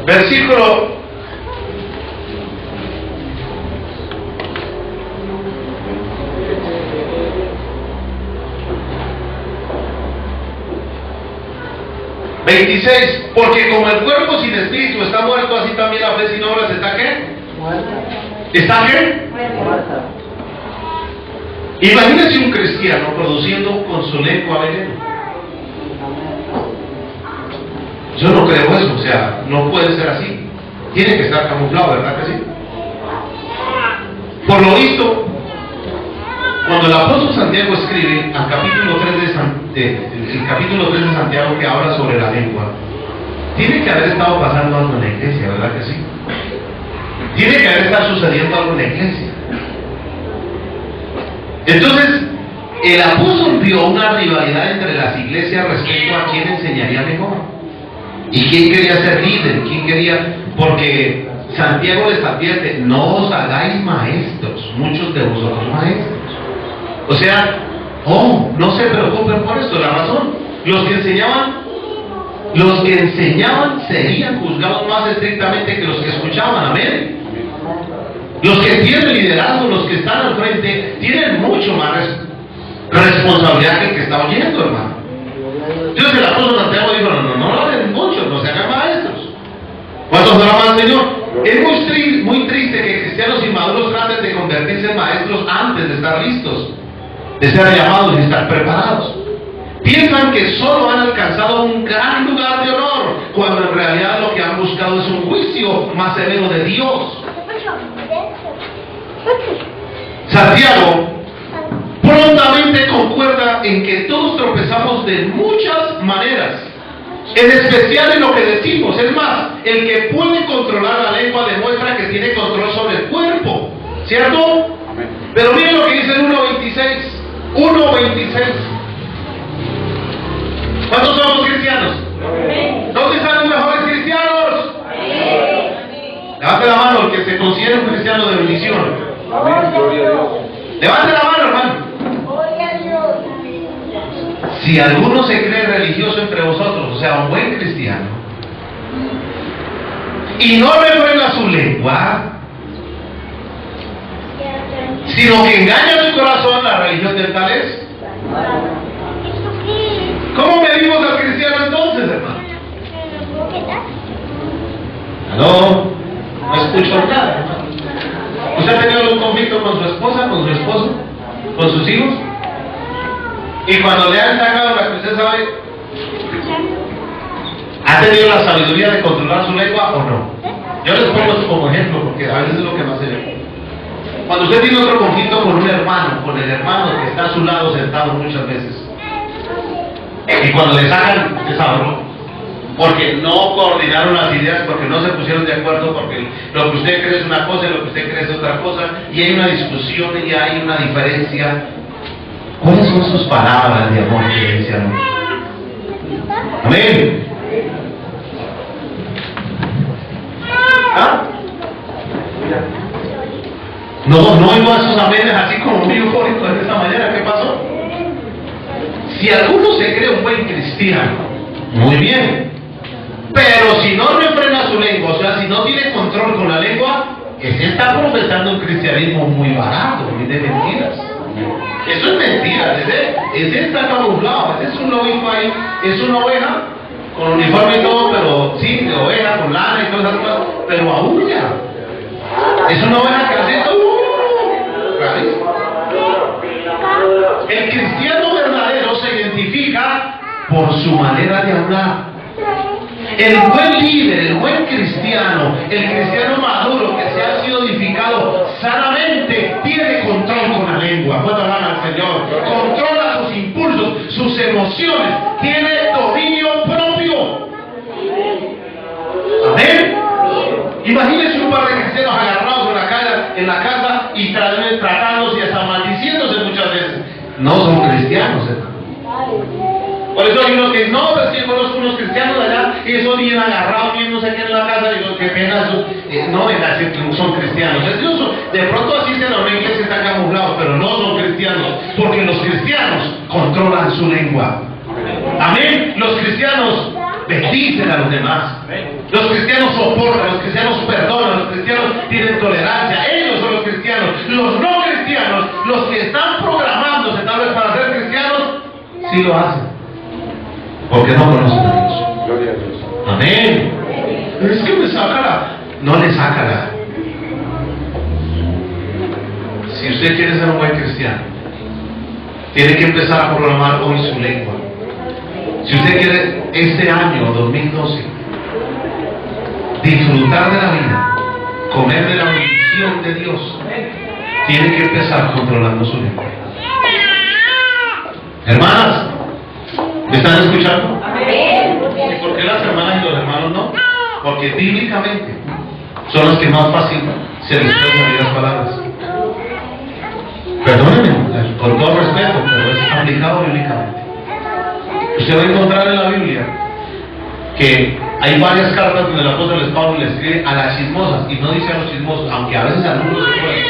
Versículo 26, porque como el cuerpo sin espíritu está muerto, así también la fe sin obras está ¿qué? Muerta. ¿Está qué? Muerta. Imagínese un cristiano produciendo con su lengua veneno. Yo no creo eso, o sea, no puede ser así. Tiene que estar camuflado, ¿verdad que sí? Por lo visto, cuando el apóstol Santiago escribe al capítulo 3 el capítulo 3 de Santiago que habla sobre la lengua, tiene que haber estado pasando algo en la iglesia, ¿verdad que sí? Tiene que haber estado sucediendo algo en la iglesia. Entonces, el apóstol vio una rivalidad entre las iglesias respecto a quién enseñaría mejor y quién quería ser líder, quién quería, porque Santiago les advierte, no os hagáis maestros, muchos de vosotros maestros. O sea, no se preocupen por esto, la razón. Los que enseñaban serían juzgados más estrictamente que los que escuchaban, amén. Los que tienen liderazgo, los que están al frente, tienen mucho más responsabilidad que el que está oyendo, hermano. Entonces el apóstol Santiago dijo, no lo hagan muchos, no se hagan maestros. ¿Cuántos no aman al Señor? Es muy triste que cristianos inmaduros traten de convertirse en maestros antes de estar listos, de ser llamados y estar preparados. Piensan que solo han alcanzado un gran lugar de honor, cuando en realidad lo que han buscado es un juicio más severo de Dios. Santiago prontamente concuerda en que todos tropezamos de muchas maneras, en especial en lo que decimos. Es más, el que puede controlar la lengua demuestra que tiene control sobre el cuerpo, ¿cierto? Pero miren lo que dice el 1.26. ¿Cuántos somos cristianos? ¿Dónde están los mejores cristianos? Levante la mano el que se considera un cristiano de bendición. Amén, gloria a Dios. Levante la mano, hermano. Si alguno se cree religioso entre vosotros, o sea, un buen cristiano, y no refrena su lengua, sino que engaña su corazón, la religión del tal es. ¿Cómo medimos al cristiano entonces, hermano? ¿Aló? No escucho nada, hermano. ¿Usted ha tenido algún conflicto con su esposa, con su esposo, con sus hijos? Y cuando le han sacado la que usted sabe, ¿ha tenido la sabiduría de controlar su lengua o no? Yo les pongo esto como ejemplo porque a veces es lo que más se ve. Cuando usted tiene otro conflicto con un hermano, con el hermano que está a su lado sentado muchas veces, y cuando le sacan, usted sabe, ¿no? Porque no coordinaron las ideas, porque no se pusieron de acuerdo, porque lo que usted cree es una cosa y lo que usted cree es otra cosa, y hay una discusión y hay una diferencia. ¿Cuáles son sus palabras de amor que le dice a uno? Amén. ¿Ah? No oigo esos amenes así como muy eufóricos de esta mañana. ¿Qué pasó? Si alguno se cree un buen cristiano, muy bien, pero si no refrena su lengua, o sea, si no tiene control con la lengua, ese está profesando un cristianismo muy barato, muy de mentiras. Eso es mentira, ese está camuflado, ese es un lobito ahí, es una oveja con uniforme y todo, pero sí, de oveja, con lana y todas esas cosas, pero aúlla. Es una oveja que hace El cristiano verdadero se identifica por su manera de hablar. El buen líder, el buen cristiano, el cristiano maduro que se ha sido edificado sanamente, tiene control con la lengua. ¿Cuánto alaban al Señor? Controla sus impulsos, sus emociones, tiene dominio propio. Amén. Imagínense un par de cristianos agarrados en la casa y tratándose y hasta maldiciéndose muchas veces. No son cristianos, Por eso hay unos que no, pero si conozco unos cristianos de allá, que son bien agarrados, bien no sé qué en la casa, digo, qué pena, no son cristianos. De pronto así se lo ven que se están camuflados, pero no son cristianos, porque los cristianos controlan su lengua. Amén. Los cristianos bendicen a los demás. Los cristianos soportan, los cristianos perdonan, los cristianos tienen tolerancia. Ellos son los cristianos. Los no cristianos, los que están programándose tal vez para ser cristianos, sí lo hacen, porque no conocen a Dios. Gloria a Dios. Amén. Es que me saca la... No le saca la... Si usted quiere ser un buen cristiano, tiene que empezar a programar hoy su lengua. Si usted quiere este año 2012 disfrutar de la vida, comer de la bendición de Dios, tiene que empezar controlando su lengua. Hermanas, ¿me están escuchando? ¿Y por qué las hermanas y los hermanos no? Porque bíblicamente son los que más fácil se les pueden salir las palabras. Perdónenme, con todo respeto, pero es aplicado bíblicamente. Usted va a encontrar en la Biblia que hay varias cartas donde el apóstol Pablo le escribe a las chismosas, y no dice a los chismosos, aunque a veces algunos se pueden.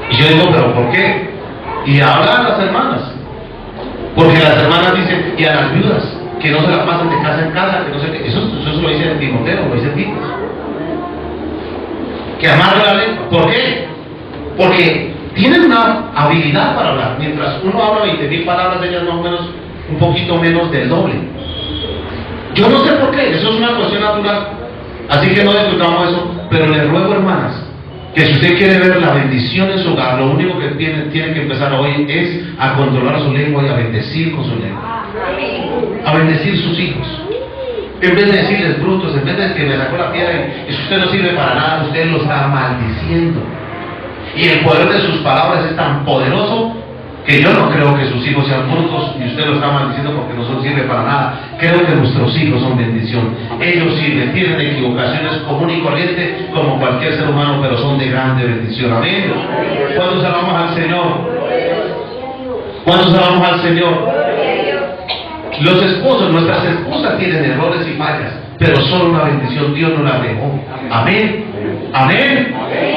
Y yo digo, ¿pero por qué? Y habla a las hermanas, porque las hermanas dicen, y a las viudas, que no se la pasan de casa en casa, que no sé qué. Eso lo dice Timoteo, lo dice Tito. Que amarga la lengua. ¿Por qué? Porque tienen una habilidad para hablar. Mientras uno habla 20.000 palabras, ellas más o menos un poquito menos del doble. Yo no sé por qué, eso es una cuestión natural. Así que no discutamos eso, pero les ruego, hermanas, que si usted quiere ver la bendición en su hogar, lo único que tiene que empezar hoy es a controlar su lengua y a bendecir con su lengua. A bendecir sus hijos. En vez de decirles brutos, en vez de que me sacó la piedra y si usted no sirve para nada, usted lo está maldiciendo. Y el poder de sus palabras es tan poderoso que yo no creo que sus hijos sean brutos y usted lo está maldiciendo porque no sirve para nada. Creo que nuestros hijos son bendición. Ellos sirven, tienen equivocaciones común y corriente como cualquier ser humano, pero son de grande bendición. Amén. ¿Cuántos alabamos al Señor? ¿Cuántos alabamos al Señor? Los esposos, nuestras esposas tienen errores y fallas, pero son una bendición. Dios nos las dejó. Amén. Amén.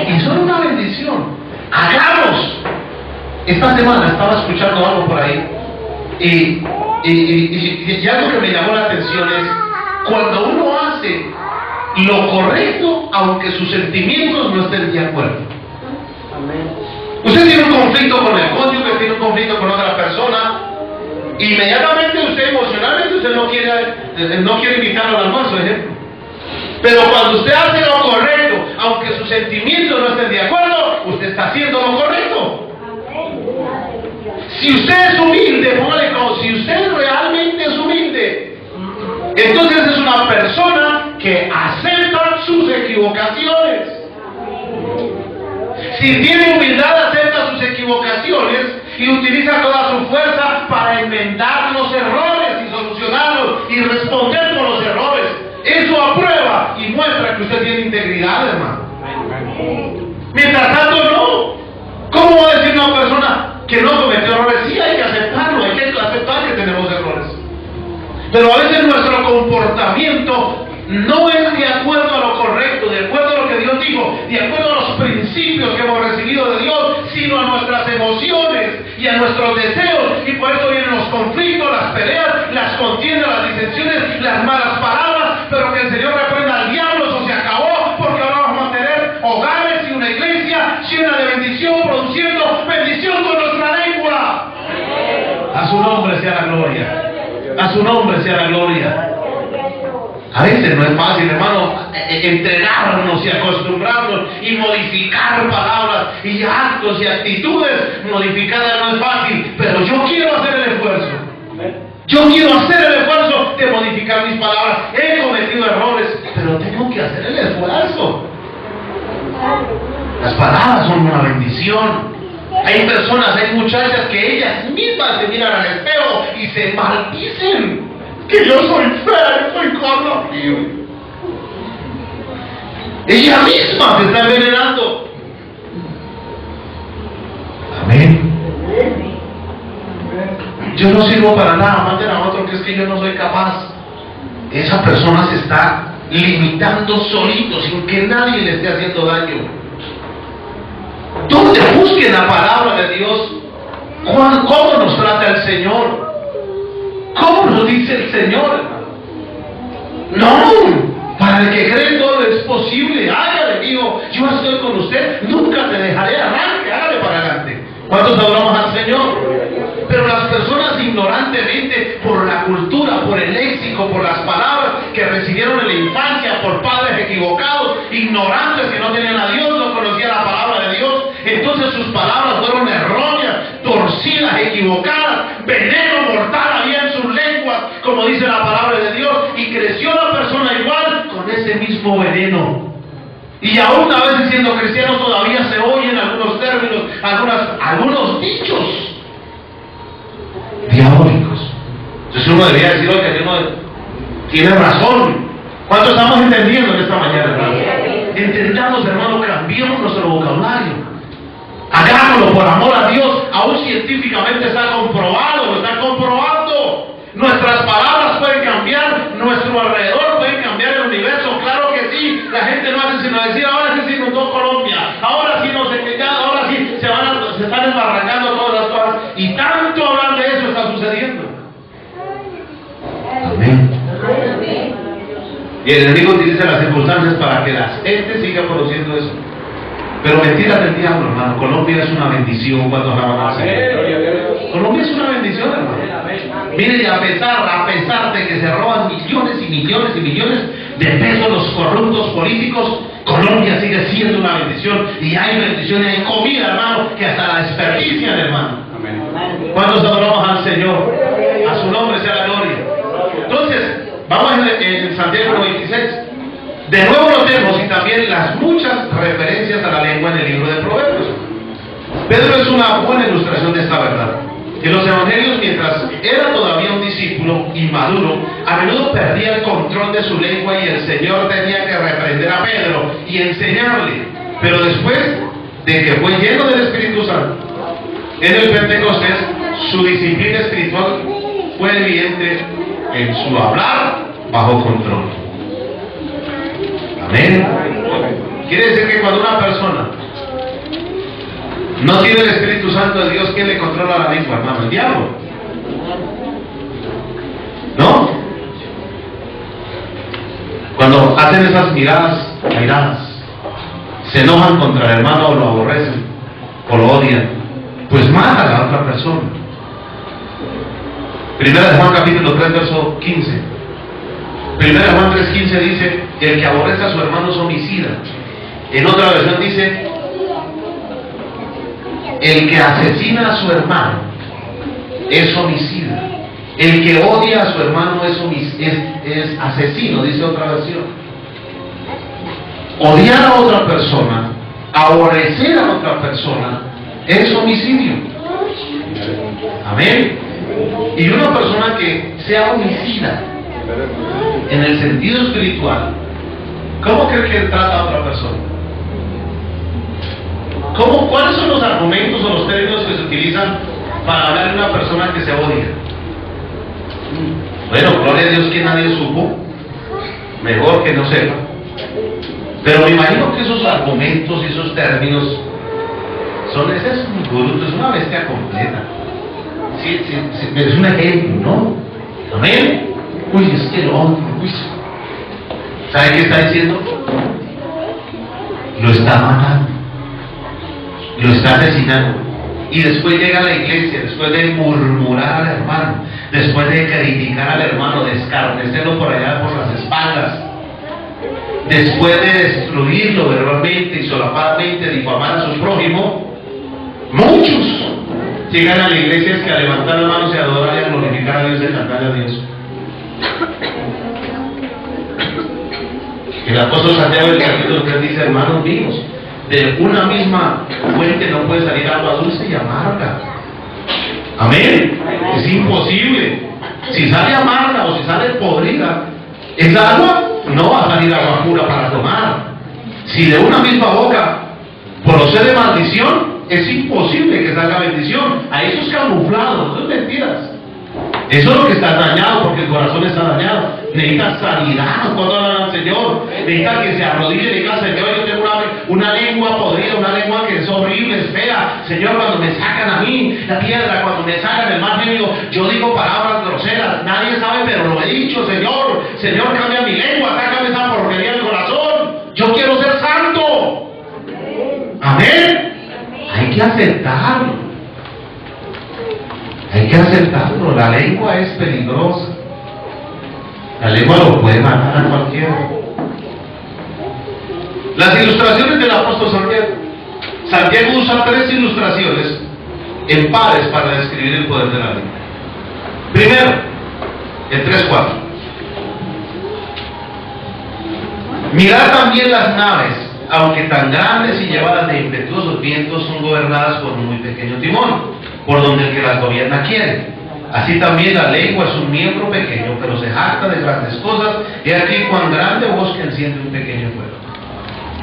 Y son una bendición. Hagamos. Esta semana estaba escuchando algo por ahí y algo que me llamó la atención es cuando uno hace lo correcto aunque sus sentimientos no estén de acuerdo. Usted tiene un conflicto con el cónyuge, tiene un conflicto con otra persona, inmediatamente usted emocionalmente usted no quiere invitarlo al almuerzo, ejemplo. Pero cuando usted hace lo correcto, aunque sus sentimientos no estén de acuerdo, usted está haciendo lo correcto. Si usted es humilde, póngale como si usted realmente es humilde, entonces es una persona que acepta sus equivocaciones. Si tiene humildad, acepta sus equivocaciones y utiliza toda su fuerza para enmendar los errores y solucionarlos y responder por los errores. Eso aprueba y muestra que usted tiene integridad, hermano. Mientras tanto, no. ¿Cómo va a decir una persona que no cometió errores? Sí, hay que aceptarlo, hay que aceptar que tenemos errores. Pero a veces nuestro comportamiento no es de acuerdo a lo correcto, de acuerdo a lo que Dios dijo, de acuerdo a los principios que hemos recibido de Dios, sino a nuestras emociones y a nuestros deseos. Y por eso vienen los conflictos, las peleas, las contiendas, las disensiones, las malas palabras. Pero que el Señor reprenda al diablo, eso se acabó, porque ahora vamos a tener hogares y una iglesia llena de bendición, produciendo bendición con nuestra lengua. A su nombre sea la gloria. A su nombre sea la gloria. A veces no es fácil, hermano, entregarnos y acostumbrarnos y modificar palabras y actos y actitudes. Modificarlas no es fácil, pero yo quiero hacer el esfuerzo. Yo quiero hacer el esfuerzo de modificar mis palabras. He cometido errores, pero tengo que hacer el esfuerzo. Las palabras son una bendición. Hay personas, hay muchachas que ellas mismas se miran al espejo y se maldicen. Que yo soy fea, soy corrompido. Ella misma se está envenenando. Amén. Yo no sirvo para nada, maten a otro que es que yo no soy capaz. Esa persona se está limitando solito, sin que nadie le esté haciendo daño. ¿Dónde busquen la palabra de Dios? ¿Cómo nos trata el Señor? ¿Cómo nos dice el Señor? No, para el que cree todo es posible. Hágale, hijo, yo estoy con usted, nunca te dejaré, arranque, hágale para adelante. ¿Cuántos adoramos al Señor? Pero las personas ignorantemente, por la cultura, por el léxico, por las palabras que recibieron en la infancia, por padres equivocados, ignorantes que no tenían a Dios, no conocían la palabra de Dios, entonces sus palabras fueron erróneas, torcidas, equivocadas, veneno mortal había en sus lenguas, como dice la palabra de Dios, y creció la persona igual con ese mismo veneno. Y aún a veces siendo cristianos todavía se oyen algunos términos, algunos dichos diabólicos. Entonces uno debería decir, oye, uno tiene razón. ¿Cuánto estamos entendiendo en esta mañana, hermano? Entendamos, hermano, cambiemos nuestro vocabulario. Hagámoslo por amor a Dios. Aún científicamente está comprobado, lo está comprobando. Nuestras palabras pueden cambiar, nuestro alrededor puede cambiar el universo, claro que sí. La gente no hace sino decir, ahora sí se inundó Colombia, ahora sí no se queda, ahora sí se están desbarrancando todas las cosas. Y tanto hablar de eso está sucediendo. Amén. Y el enemigo utiliza las circunstancias para que la gente siga produciendo eso. Pero mentiras del diablo, hermano. Colombia es una bendición cuando hablamos así. Colombia es una bendición, hermano. Mire, a pesar de que se roban millones y millones y millones de pesos los corruptos políticos, Colombia sigue siendo una bendición. Y hay bendiciones, hay comida, hermano, que hasta la desperdician, hermano. ¿Cuántos adoramos al Señor? A su nombre sea la gloria. Entonces, vamos en Santiago 26. De nuevo notemos y también las muchas referencias a la lengua en el libro de Proverbios. Pedro es una buena ilustración de esta verdad. En los evangelios, mientras era todavía un discípulo inmaduro, a menudo perdía el control de su lengua y el Señor tenía que reprender a Pedro y enseñarle. Pero después de que fue lleno del Espíritu Santo, en el Pentecostés, su disciplina espiritual fue evidente en su hablar bajo control. Amén. Quiere decir que cuando una persona no tiene el Espíritu Santo de Dios, ¿quién le controla la lengua, hermano? El diablo. ¿No? Cuando hacen esas miradas airadas, se enojan contra el hermano o lo aborrecen o lo odian, pues matan a la otra persona. Primera de Juan capítulo 3 verso 15. Primera de Juan 3:15 dice: el que aborrece a su hermano es homicida. En otra versión dice: el que asesina a su hermano es homicida. El que odia a su hermano es asesino, dice otra versión. Odiar a otra persona Aborrecer a otra persona es homicidio. Amén. Y una persona que sea homicida en el sentido espiritual, ¿cómo cree que trata a otra persona? ¿Cuáles son los argumentos o los términos que se utilizan para hablar de una persona que se odia? Bueno, gloria a Dios que nadie supo, mejor que no sepa. Pero me imagino que esos argumentos y esos términos es un bruto, es una bestia completa. Sí, es un ejemplo, ¿no? Amén. Uy, es que lo odio. ¿Sabe qué está diciendo? Lo está matando, lo está asesinando. Y después llega a la iglesia, después de murmurar al hermano, después de criticar al hermano, de escarnecerlo por allá por las espaldas, después de destruirlo verbalmente y solapadamente, difamar a su prójimo, muchos llegan a la iglesia que a levantar las manos y a adorar y a glorificar a Dios y a cantar a Dios. El apóstol Santiago en el capítulo 3 dice: hermanos míos, de una misma fuente no puede salir agua dulce y amarga. Amén. Es imposible. Si sale amarga o si sale podrida, esa agua no va a salir agua pura para tomar. Si de una misma boca procede maldición, es imposible que salga bendición. A eso es camuflado, eso es mentiras. Eso es lo que está dañado, porque el corazón está dañado. Necesita sanidad cuando hablan al Señor. Necesita que se arrodille y diga: Señor, yo tengo una lengua podrida, una lengua que es horrible, es fea. Señor, cuando me sacan a mí la piedra, cuando me sacan el mal genio, yo digo palabras groseras. Nadie sabe, pero lo he dicho. Señor, Señor, cambia mi lengua, sácame esa porquería del corazón. Yo quiero ser santo. Amén. Hay que aceptarlo. Hay que aceptarlo. La lengua es peligrosa. La lengua lo puede matar a cualquiera. Las ilustraciones del apóstol Santiago. Santiago usa 3 ilustraciones en pares para describir el poder de la lengua. Primero, el 3:4. Mirad también las naves, aunque tan grandes y llevadas de impetuosos vientos, son gobernadas por un muy pequeño timón, por donde el que las gobierna quiere. Así también la lengua es un miembro pequeño, pero se jacta de grandes cosas. Y aquí cuán grande bosque enciende un pequeño fuego.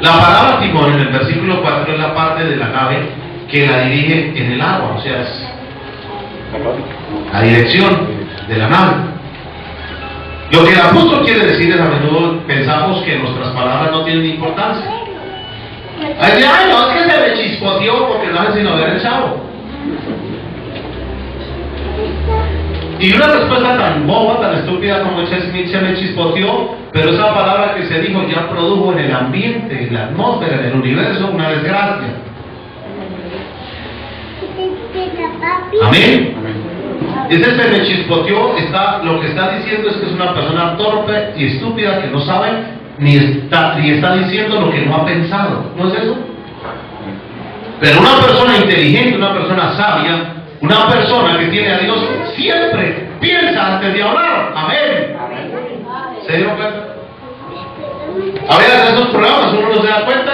La palabra timón en el versículo 4 es la parte de la nave que la dirige en el agua, o sea, es la dirección de la nave. Lo que el apóstol quiere decir es: a menudo pensamos que nuestras palabras no tienen importancia. Ay, no, es que se me chispoteó porque no hace sino ver el chavo. Y una respuesta tan boba, tan estúpida como se me chispoteó, pero esa palabra que se dijo ya produjo en el ambiente, en la atmósfera, en el universo, una desgracia. Amén. Ese se me chispoteó, lo que está diciendo es que es una persona torpe y estúpida que no sabe ni está diciendo lo que no ha pensado. ¿No es eso? Pero una persona inteligente, una persona sabia, una persona que tiene a Dios, siempre piensa antes de hablar. Amén. ¿Se dieron cuenta? A veces en esos programas uno no se da cuenta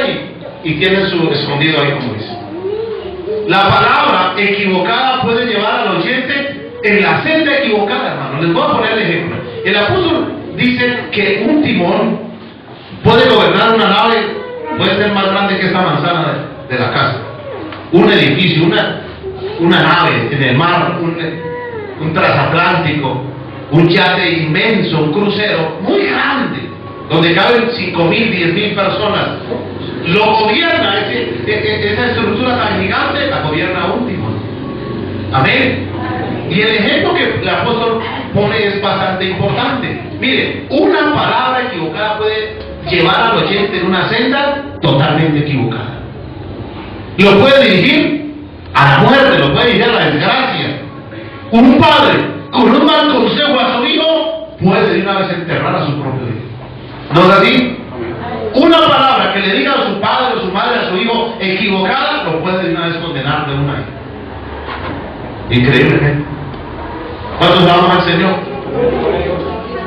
y tiene su escondido ahí, como dice. La palabra equivocada puede llevar al oyente en la senda equivocada, hermano. Les voy a poner el ejemplo. El apóstol dice que un timón puede gobernar una nave, puede ser más grande que esta manzana de la casa. Un edificio, una nave en el mar, un transatlántico, un yate inmenso, un crucero muy grande, donde caben 5.000, 10.000 personas. Lo gobierna, esa estructura tan gigante, la gobierna un timón. Amén. Y el ejemplo que el apóstol pone es bastante importante. Mire, una palabra equivocada puede llevar al oyente en una senda totalmente equivocada. Lo puede dirigir a la muerte, lo puede dirigir a la desgracia. Un padre con un mal consejo a su hijo puede de una vez enterrar a su propio hijo. ¿No es así? Una palabra que le diga a su padre o su madre, a su hijo, equivocada, lo puede de una vez condenar de una vez. Increíble, ¿eh? ¿Cuántos vamos al Señor?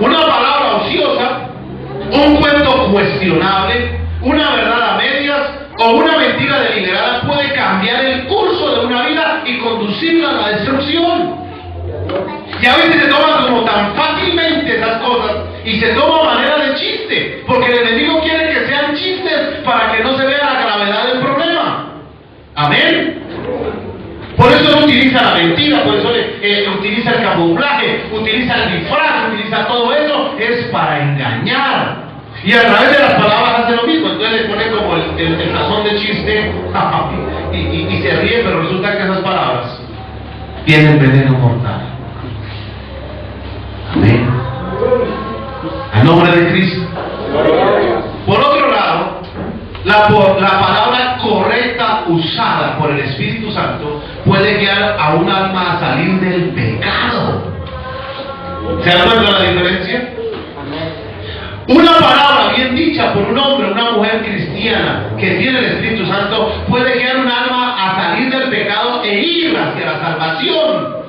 Una palabra ociosa, un cuento cuestionable, una verdad a medias, o una mentira deliberada puede cambiar el curso de una vida y conducirla a la destrucción. Y a veces se toman como tan fácilmente esas cosas y se toma a manera de chiste, porque el enemigo quiere que sean chistes para que no se vea la gravedad del problema. Amén. Por eso él utiliza la mentira, por eso utiliza el camuflaje, utiliza el disfraz, utiliza todo eso, es para engañar. Y a través de las palabras hace lo mismo, entonces le pone como el sazón de chiste y se ríe, pero resulta que esas palabras tienen veneno mortal. Amén. Al nombre de Cristo. Por otro lado, la palabra correcta usada por el Espíritu Santo puede guiar a un alma a salir del pecado. ¿Se dan cuenta la diferencia? Una palabra bien dicha por un hombre, una mujer cristiana que tiene el Espíritu Santo puede guiar un alma a salir del pecado e ir hacia la salvación,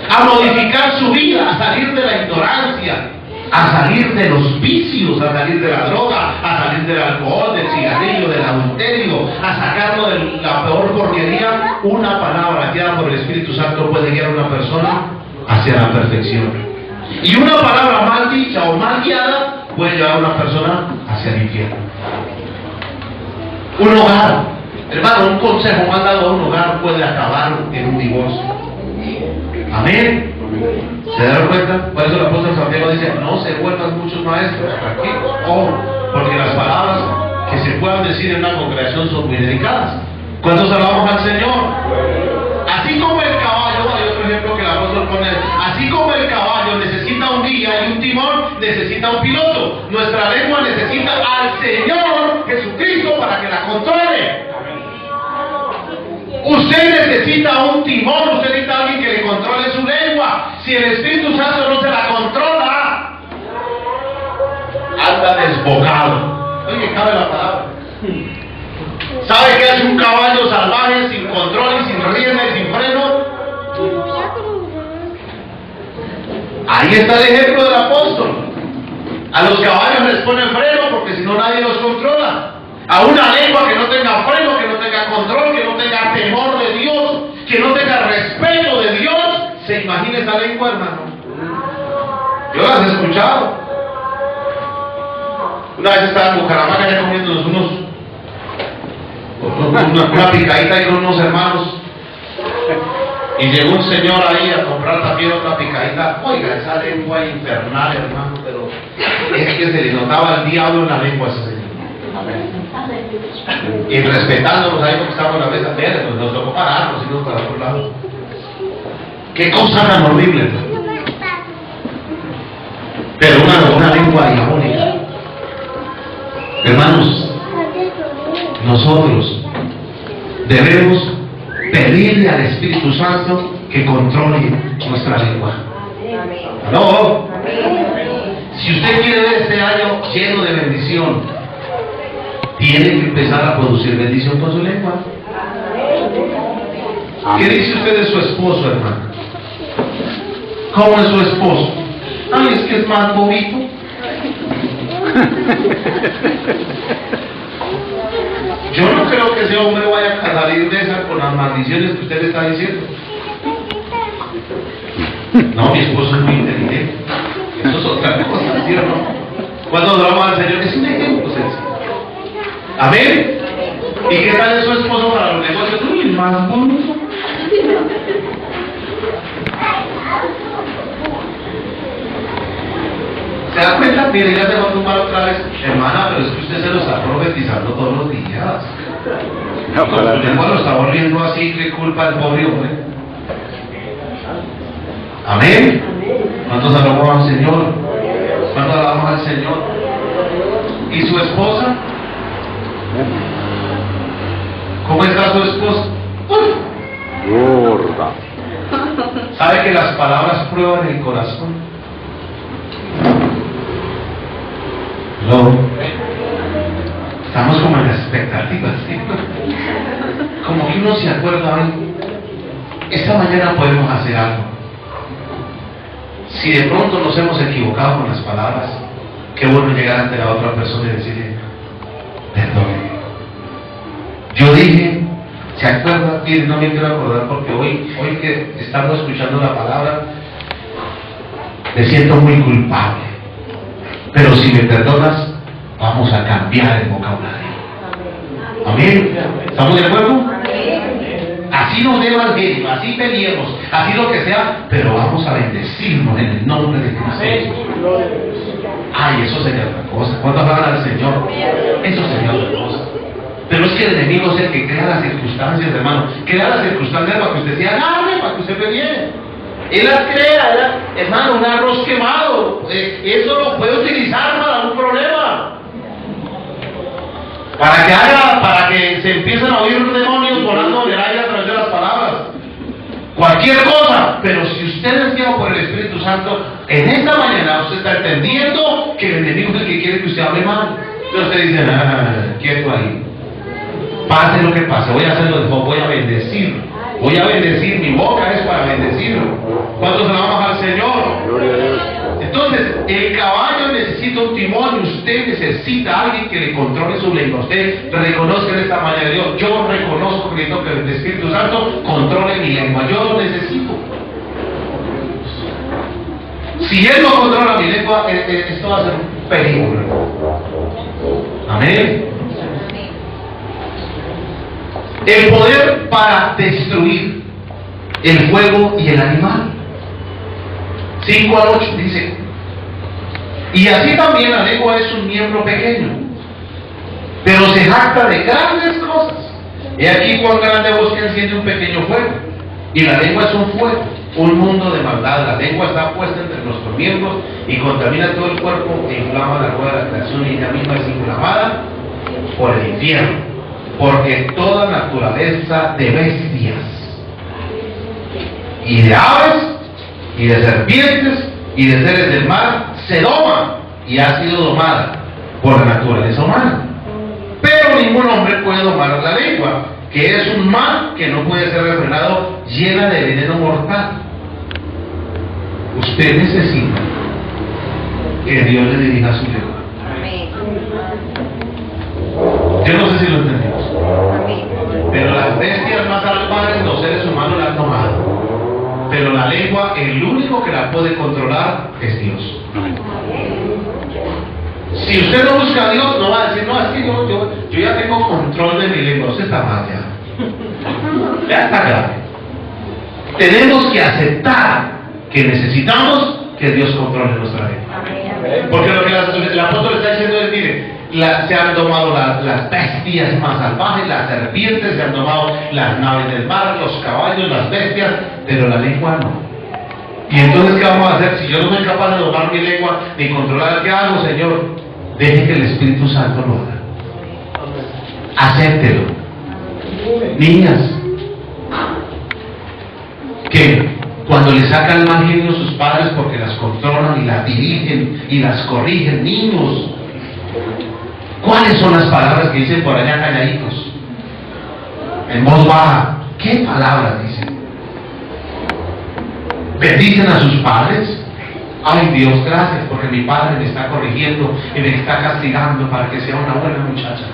a modificar su vida, a salir de la ignorancia, a salir de los vicios, a salir de la droga, a salir del alcohol, del cigarrillo, del adulterio, a sacarlo de la peor porquería. Una palabra guiada por el Espíritu Santo puede guiar a una persona hacia la perfección. Y una palabra mal dicha o mal guiada puede llevar a una persona hacia el infierno. Un hogar, hermano, un consejo mal dado a un hogar puede acabar en un divorcio. Amén. ¿Se dan cuenta? Por eso el apóstol Santiago dice: no se vuelvan muchos maestros. ¿Para qué? Porque las palabras que se puedan decir en una congregación son muy delicadas. ¿Cuántos alabamos al Señor? Así como el caballo, hay otro ejemplo que el apóstol pone: así como el caballo necesita un guía y un timón, necesita un piloto. Nuestra lengua necesita al Señor Jesucristo para que la controle. Usted necesita un timón, usted necesita a alguien que le controle su lengua. Si el Espíritu Santo no se la controla, anda desbocado. Oye, cabe la palabra. ¿Sabe qué hace un caballo salvaje sin control y sin rienda y sin freno? Ahí está el ejemplo del apóstol. A los caballos les ponen freno porque si no nadie los controla. A una lengua que no tenga freno, que no tenga control, que no tenga temor de Dios, que no tenga respeto de Dios, ¿se imagina esa lengua, hermano? Yo las he escuchado. Una vez estaba en Bucaramanga ya comiéndonos una picadita ahí con unos hermanos, y llegó un señor ahí a comprar también otra picadita. Oiga, esa lengua infernal, hermano, pero es que se le notaba el diablo en la lengua a ese señor. Y respetándonos ahí porque estábamos en la mesa, pues nos tocó pararnos y nos para otro lado. Qué cosa tan horrible, ¿no? Pero una lengua diabólica. Hermanos, nosotros debemos pedirle al Espíritu Santo que controle nuestra lengua. ¿No? Si usted quiere ver este año lleno de bendición, tiene que empezar a producir bendición con su lengua. ¿Qué dice usted de su esposo, hermano? ¿Cómo es su esposo? Ay, es que es más bonito. Yo no creo que ese hombre vaya a salir de esa con las maldiciones que usted le está diciendo. No, mi esposo es muy inteligente. Eso es otra cosa, ¿sí o no? Cuando hablamos al Señor, es un ejemplo sencillo. Amén. ¿Y qué tal es su esposo para los negocios? Uy, más bonito. ¿Se da cuenta? Mire, ya se va a tumbar otra vez. Hermana, pero es que usted se lo está profetizando todos los días. No, su lengua lo está volviendo así, ¿qué culpa el pobre hombre? Amén. ¿Cuántos alabamos al Señor? ¿Cuántos alabamos al Señor? ¿Y su esposa? ¿Cómo está su esposa? Gorda. ¿Sabe que las palabras prueban el corazón? No. Estamos como en la expectativa, ¿sí? Como que uno se acuerda, ¿eh? Esta mañana podemos hacer algo. Si de pronto nos hemos equivocado con las palabras, qué bueno llegar ante la otra persona y decirle: perdón, Yo dije, ¿se acuerdan? Miren, no me quiero acordar porque hoy que estamos escuchando la palabra, me siento muy culpable. Pero si me perdonas, vamos a cambiar el vocabulario. Amén. ¿Estamos de acuerdo? Así nos dé evangelio, así peleemos, así lo que sea, pero vamos a bendecirnos en el nombre de Cristo. Ay, eso sería otra cosa. ¿Cuántos hablan al Señor? Eso sería otra cosa. Pero es que el enemigo es el que crea las circunstancias, hermano. Crea las circunstancias para que usted se agarre, para que usted pelee. Él las crea, hermano, un arroz quemado. Eso lo puede utilizar para un problema. Para que se empiecen a oír demonios volando en el aire a través de las palabras. Cualquier cosa. Pero si usted es guiado por el Espíritu Santo, en esta mañana usted está entendiendo que el enemigo es el que quiere que usted hable mal. Entonces usted dice, quieto ahí. Pase lo que pase, voy a hacerlo, voy a bendecir. Voy a bendecir, mi boca es para bendecirlo. ¿Cuántos alabamos al Señor? Gloria a Dios. Entonces, el caballo necesita un timón y usted necesita a alguien que le controle su lengua. Usted reconoce en esta mañana de Dios, yo reconozco que el Espíritu Santo controle mi lengua, yo lo necesito. Si Él no controla mi lengua, esto va a ser un peligro. Amén. El poder para destruir el fuego y el animal. 5 al 8 dice, y así también la lengua es un miembro pequeño, pero se jacta de grandes cosas. He aquí cuán grande bosque enciende un pequeño fuego, y la lengua es un fuego, un mundo de maldad. La lengua está puesta entre nuestros miembros y contamina todo el cuerpo e inflama la rueda de la creación, y ella misma es inflamada por el infierno, porque toda naturaleza de bestias y de aves y de serpientes y de seres del mar se doma y ha sido domada por la naturaleza humana. Pero ningún hombre puede domar la lengua, que es un mal que no puede ser refrenado, llena de veneno mortal. Usted necesita que Dios le dirija su lengua. Yo no sé si lo entendemos, pero las bestias más salvajes, los seres humanos la han tomado. Pero la lengua, el único que la puede controlar es Dios. Si usted no busca a Dios, no va a decir, no, es que yo ya tengo control de mi lengua. Usted está mal ya. Ya está grave. Tenemos que aceptar que necesitamos que Dios controle nuestra lengua. Porque lo que el apóstol está diciendo es, mire, se han domado las bestias más salvajes, las serpientes, se han domado las naves del mar, los caballos, las bestias, pero la lengua no. Y entonces, ¿qué vamos a hacer? Si yo no soy capaz de domar mi lengua ni controlar, ¿qué hago, Señor? Deje que el Espíritu Santo lo haga. Acéptelo. Niñas, que cuando le sacan mal genio a sus padres porque las controlan y las dirigen y las corrigen, niños, ¿cuáles son las palabras que dicen por allá calladitos? En voz baja, ¿qué palabras dicen? ¿Bendicen a sus padres? Ay, Dios, gracias, porque mi padre me está corrigiendo y me está castigando para que sea una buena muchacha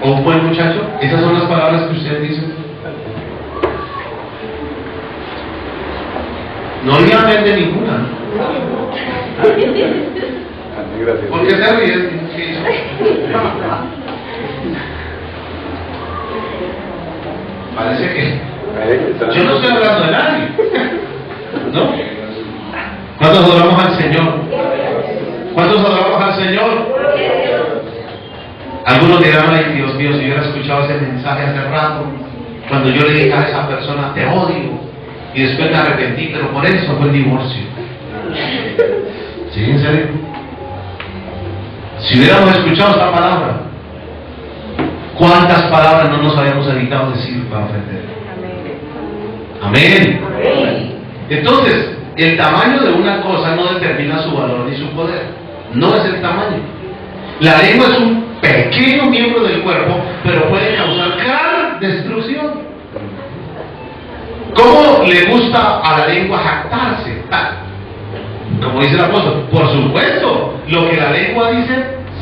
o un buen muchacho. Esas son las palabras que usted dice. No le amén de ninguna. ¿Por qué se ríen? Parece que yo no estoy hablando de nadie, ¿no? ¿Cuántos adoramos al Señor? ¿Cuántos adoramos al Señor? Algunos dirán, ay Dios mío, si yo hubiera escuchado ese mensaje hace rato, cuando yo le dije a esa persona, te odio, y después me arrepentí, pero por eso fue el divorcio. ¿Sí? ¿En serio? Si hubiéramos escuchado esta palabra, ¿cuántas palabras no nos habíamos evitado decir para ofender? Amén. Entonces, el tamaño de una cosa no determina su valor ni su poder. No es el tamaño. La lengua es un pequeño miembro del cuerpo, pero puede causar gran destrucción. ¿Cómo le gusta a la lengua jactarse? Como dice el apóstol, por supuesto, lo que la lengua dice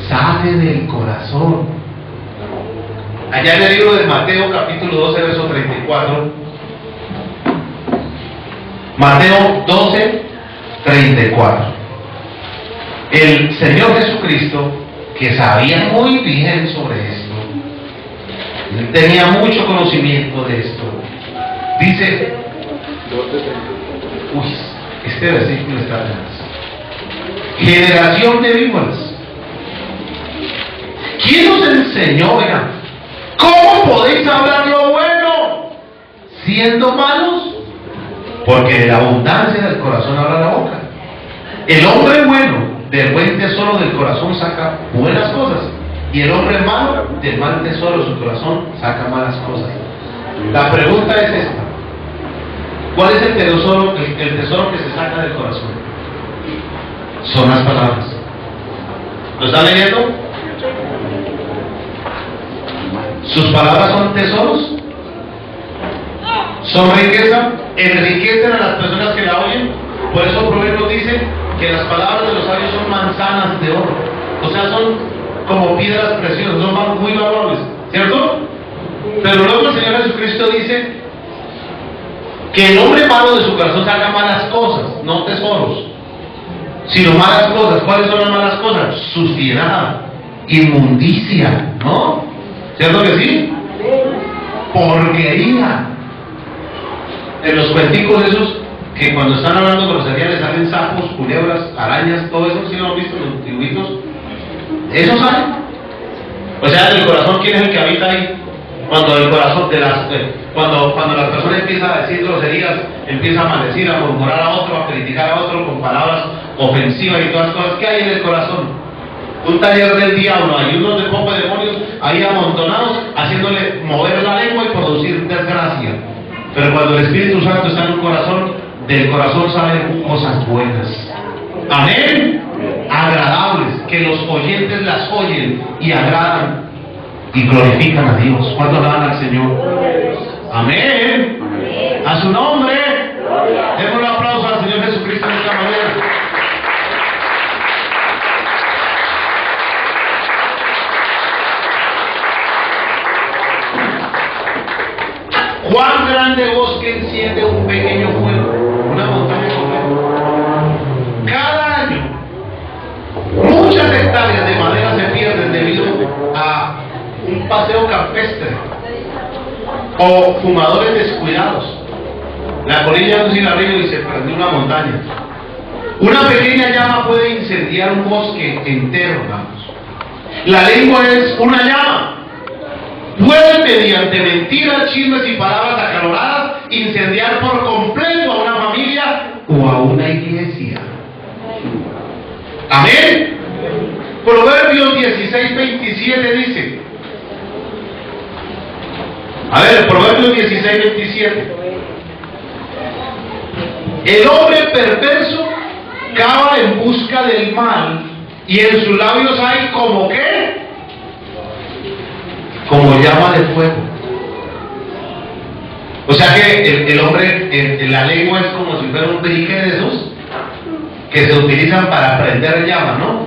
sale del corazón. Allá en el libro de Mateo, capítulo 12, verso 34. Mateo 12, 34. El Señor Jesucristo, que sabía muy bien sobre esto, tenía mucho conocimiento de esto, dice, uy, este versículo está atrás. Generación de víboras, ¿quién os enseñó? Vean, ¿cómo podéis hablar lo bueno siendo malos? Porque de la abundancia del corazón habla la boca. El hombre bueno del buen tesoro del corazón saca buenas cosas, y el hombre malo del mal tesoro de su corazón saca malas cosas. La pregunta es esta: ¿cuál es el tesoro que se saca del corazón? Son las palabras. ¿Lo están leyendo? ¿Sus palabras son tesoros? ¿Son riqueza? ¿Enriquecen a las personas que la oyen? Por eso Proverbios dice que las palabras de los sabios son manzanas de oro. O sea, son como piedras preciosas, son muy valuables, ¿cierto? Pero luego el Señor Jesucristo dice que el hombre malo de su corazón saca malas cosas, no tesoros, sino malas cosas. ¿Cuáles son las malas cosas? Suciedad, inmundicia, ¿no? ¿Cierto que sí? Porquería. En los cuenticos esos que cuando están hablando grosería les salen sapos, culebras, arañas, todo eso, ¿sí lo han visto en los dibujitos? ¿Eso sale? O sea, del corazón, ¿quién es el que habita ahí? Cuando el corazón cuando la persona empieza a decir groserías, empieza a maldecir, a murmurar a otro, a criticar a otro con palabras ofensivas y todas las cosas, ¿qué hay en el corazón? Un taller del diablo, hay unos de poco de demonios ahí amontonados, haciéndole mover la lengua y producir desgracia. Pero cuando el Espíritu Santo está en un corazón, del corazón salen cosas buenas. Amén. Agradables, que los oyentes las oyen y agradan y glorifican a Dios. ¿Cuánto alaban al Señor? Amén. A su nombre. Demos un aplauso al Señor Jesucristo en esta manera. ¿Cuán grande bosque enciende un pequeño fuego? Una montaña con fuego. Cada año, muchas hectáreas de madera se pierden debido a un paseo campestre o fumadores descuidados. La colilla de un cigarrillo y se prendió una montaña. Una pequeña llama puede incendiar un bosque entero, hermanos. La lengua es una llama. Puede, mediante mentiras, chismes y palabras acaloradas, incendiar por completo a una familia o a una iglesia. Amén. Proverbios 16:27 dice, a ver, Proverbios 16:27, el hombre perverso cava en busca del mal, y en sus labios hay como ¿qué? Como llama de fuego. O sea que el hombre, la lengua es como si fuera un brique de esos que se utilizan para prender llama, ¿no?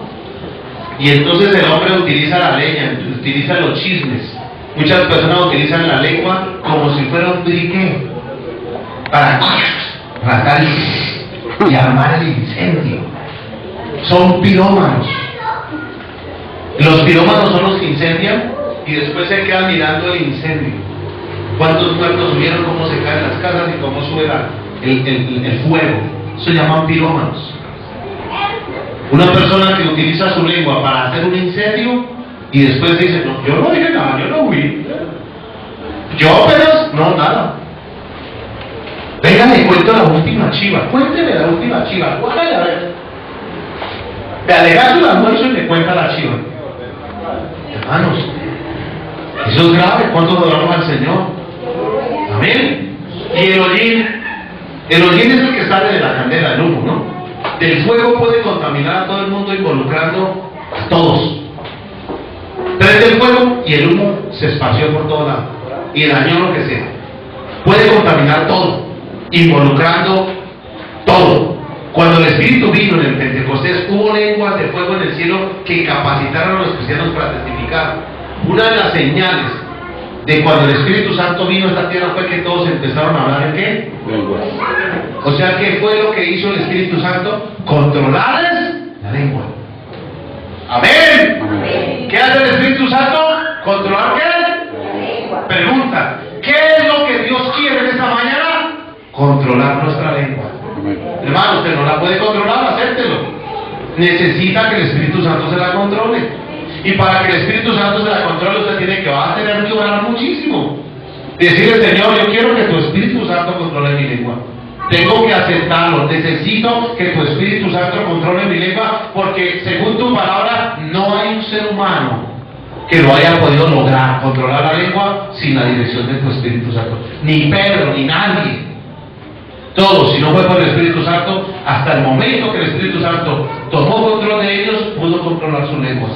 Y entonces el hombre utiliza la leña, utiliza los chismes. Muchas personas utilizan la lengua como si fuera un brique para matar y armar el incendio. Son pirómanos. Los pirómanos son los que incendian y después se quedan mirando el incendio. ¿Cuántos muertos vieron cómo se caen las casas y cómo sube el fuego? Eso se llaman pirómanos. Una persona que utiliza su lengua para hacer un incendio y después dice, no, yo no dije nada, yo no huí. Yo apenas, no, nada. Venga, le cuento la última chiva. Cuénteme la última chiva. Cuéntale a ver. Le alegazo el almuerzo y le cuenta la chiva. Hermanos, eso es grave. ¿Cuánto adoramos al Señor? Amén. Y el hollín es el que sale de la candela, del humo, ¿no? Del fuego puede contaminar a todo el mundo, involucrando a todos. Prende el fuego y el humo se esparció por todo lado y dañó lo que sea. Puede contaminar todo, involucrando todo. Cuando el Espíritu vino en el Pentecostés, hubo lenguas de fuego en el cielo que capacitaron a los cristianos para testificar. Una de las señales de cuando el Espíritu Santo vino a esta tierra fue que todos empezaron a hablar en qué. O sea, ¿qué fue lo que hizo el Espíritu Santo? Controlarles la lengua. Amén. ¿Qué hace el Espíritu Santo? ¿Controlar qué? Pregunta, ¿qué es lo que Dios quiere en esta mañana? Controlar nuestra lengua. Hermano, usted no la puede controlar, acéptelo. Necesita que el Espíritu Santo se la controle. Y para que el Espíritu Santo se la controle, usted tiene que va a tener que orar muchísimo. Decirle, Señor, yo quiero que tu Espíritu Santo controle mi lengua. Tengo que aceptarlo. Necesito que tu Espíritu Santo controle mi lengua, porque según tu palabra, no hay un ser humano que lo haya podido lograr, controlar la lengua sin la dirección de tu Espíritu Santo. Ni Pedro, ni nadie. Todos, si no fue por el Espíritu Santo, hasta el momento que el Espíritu Santo tomó control de ellos, pudo controlar sus lenguas.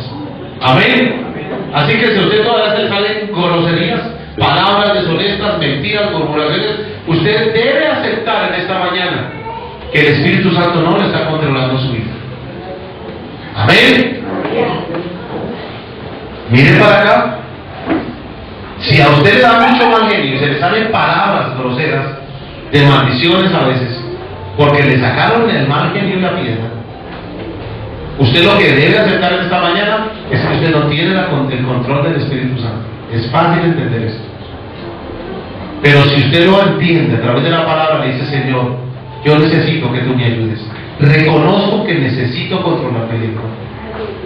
Amén. Así que si usted todavía se salen groserías, palabras deshonestas, mentiras, murmuraciones, usted debe aceptar en esta mañana que el Espíritu Santo no le está controlando su vida. Amén. Mire para acá. Si a usted le da mucho mal genio y se le salen palabras groseras, de maldiciones a veces, porque le sacaron el mal genio en la piedra, usted lo que debe aceptar en esta mañana es que usted no tiene el control del Espíritu Santo. Es fácil entender esto. Pero si usted lo entiende a través de la palabra, le dice, Señor, yo necesito que tú me ayudes. Reconozco que necesito controlar mi lengua.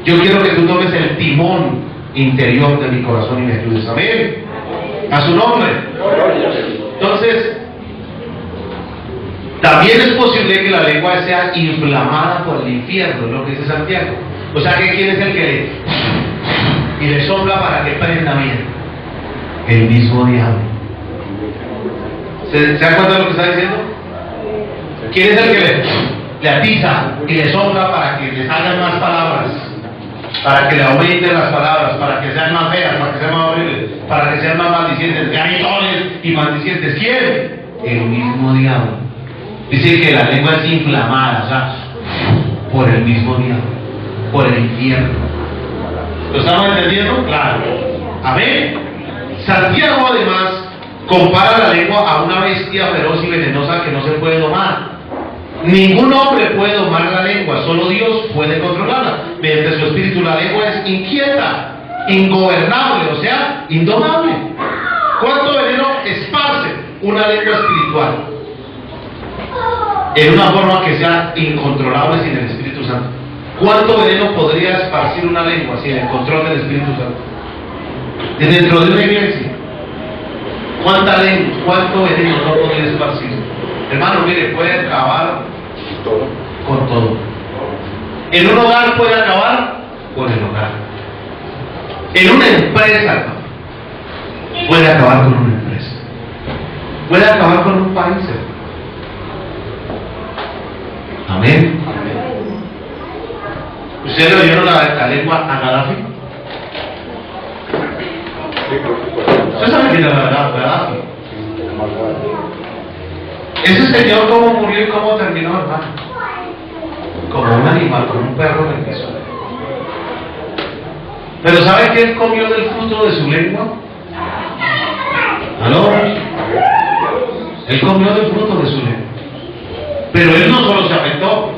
Yo quiero que tú tomes el timón interior de mi corazón y me ayudes. Amén. A su nombre. Entonces, también es posible que la lengua sea inflamada por el infierno, lo que dice Santiago. O sea, que ¿quién es el que le sopla para que prenda bien? El mismo diablo. ¿Se dan cuenta de lo que está diciendo? ¿Quién es el que le atiza y le sopla para que le salgan más palabras? Para que le aumenten las palabras, para que sean más feas, para que sean más horribles, para que sean más maldicientes, gritones y maldicientes. ¿Quién? El mismo diablo. Dice que la lengua es inflamada, o sea, por el mismo diablo, por el infierno. ¿Lo estamos entendiendo? Claro. Amén. Santiago además compara la lengua a una bestia feroz y venenosa que no se puede domar. Ningún hombre puede domar la lengua, solo Dios puede controlarla. Mediante su espíritu la lengua es inquieta, ingobernable, o sea, indomable. ¿Cuánto veneno esparce una lengua espiritual? En una forma que sea incontrolable sin el Espíritu Santo. ¿Cuánto veneno podría esparcir una lengua sin el control del Espíritu Santo? Dentro de una iglesia, ¿cuánto veneno no podría esparcir? Hermano, mire, puede acabar con todo. En un hogar puede acabar con el hogar. En una empresa puede acabar con una empresa. Puede acabar con un país. Amén. ¿Ustedes le oyeron la lengua a Gaddafi? ¿Usted sabe quién era Gaddafi? Ese señor, ¿cómo murió y cómo terminó, hermano? Como un animal, como un perro en el piso. Pero ¿sabe que él comió del fruto de su lengua? ¿Aló? Él comió del fruto de su lengua. Pero él no solo se afectó,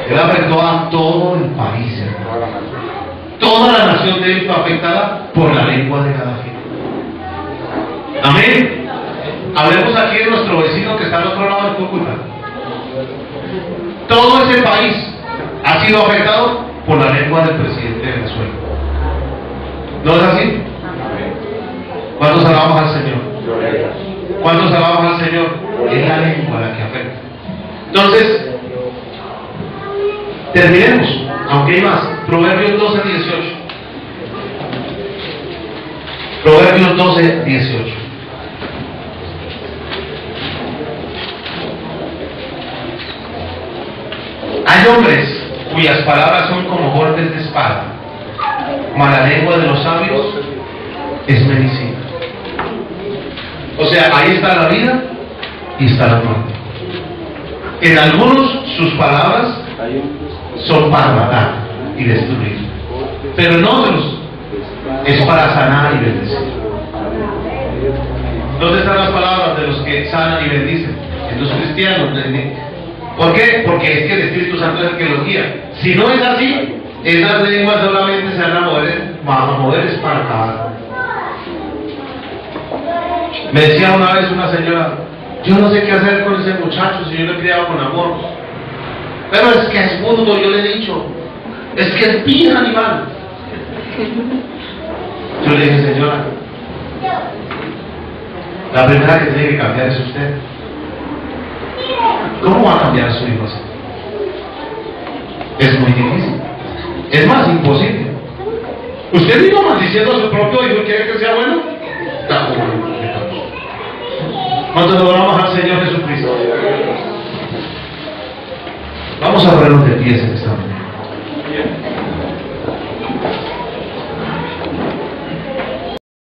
él afectó a todo el país, hermano. Toda la nación de él fue afectada por la lengua de Gaddafi. Amén. Hablemos aquí de nuestro vecino que está al otro lado del Cúcuta. Todo ese país ha sido afectado por la lengua del presidente de Venezuela. ¿No es así? ¿Cuántos alabamos al Señor? ¿Cuántos alabamos al Señor? Es la lengua la que afecta. Entonces, terminemos, aunque hay más. Proverbios 12:18. Proverbios 12:18. Hay hombres cuyas palabras son como golpes de espada, mas la lengua de los sabios es medicina. O sea, ahí está la vida y está la muerte. En algunos sus palabras son para matar y destruir, pero en otros es para sanar y bendecir. cristianos. ¿Por qué? Porque es que el Espíritu Santo es el que los guía. Si no es así, esas lenguas solamente se van a mover es para acabar. Me decía una vez una señora, yo no sé qué hacer con ese muchacho si yo lo he criado con amor. Pero es que es mudo, yo le he dicho. Es que es bien animal. Yo le dije, señora, la primera que tiene que cambiar es usted. ¿Cómo va a cambiar a su hijo así? Es muy difícil. Es más, imposible. ¿Usted mismo maldiciendo a su propio hijo y quiere que sea bueno? Está bueno. Cuando adoramos al Señor Jesucristo, vamos a ponernos de pies en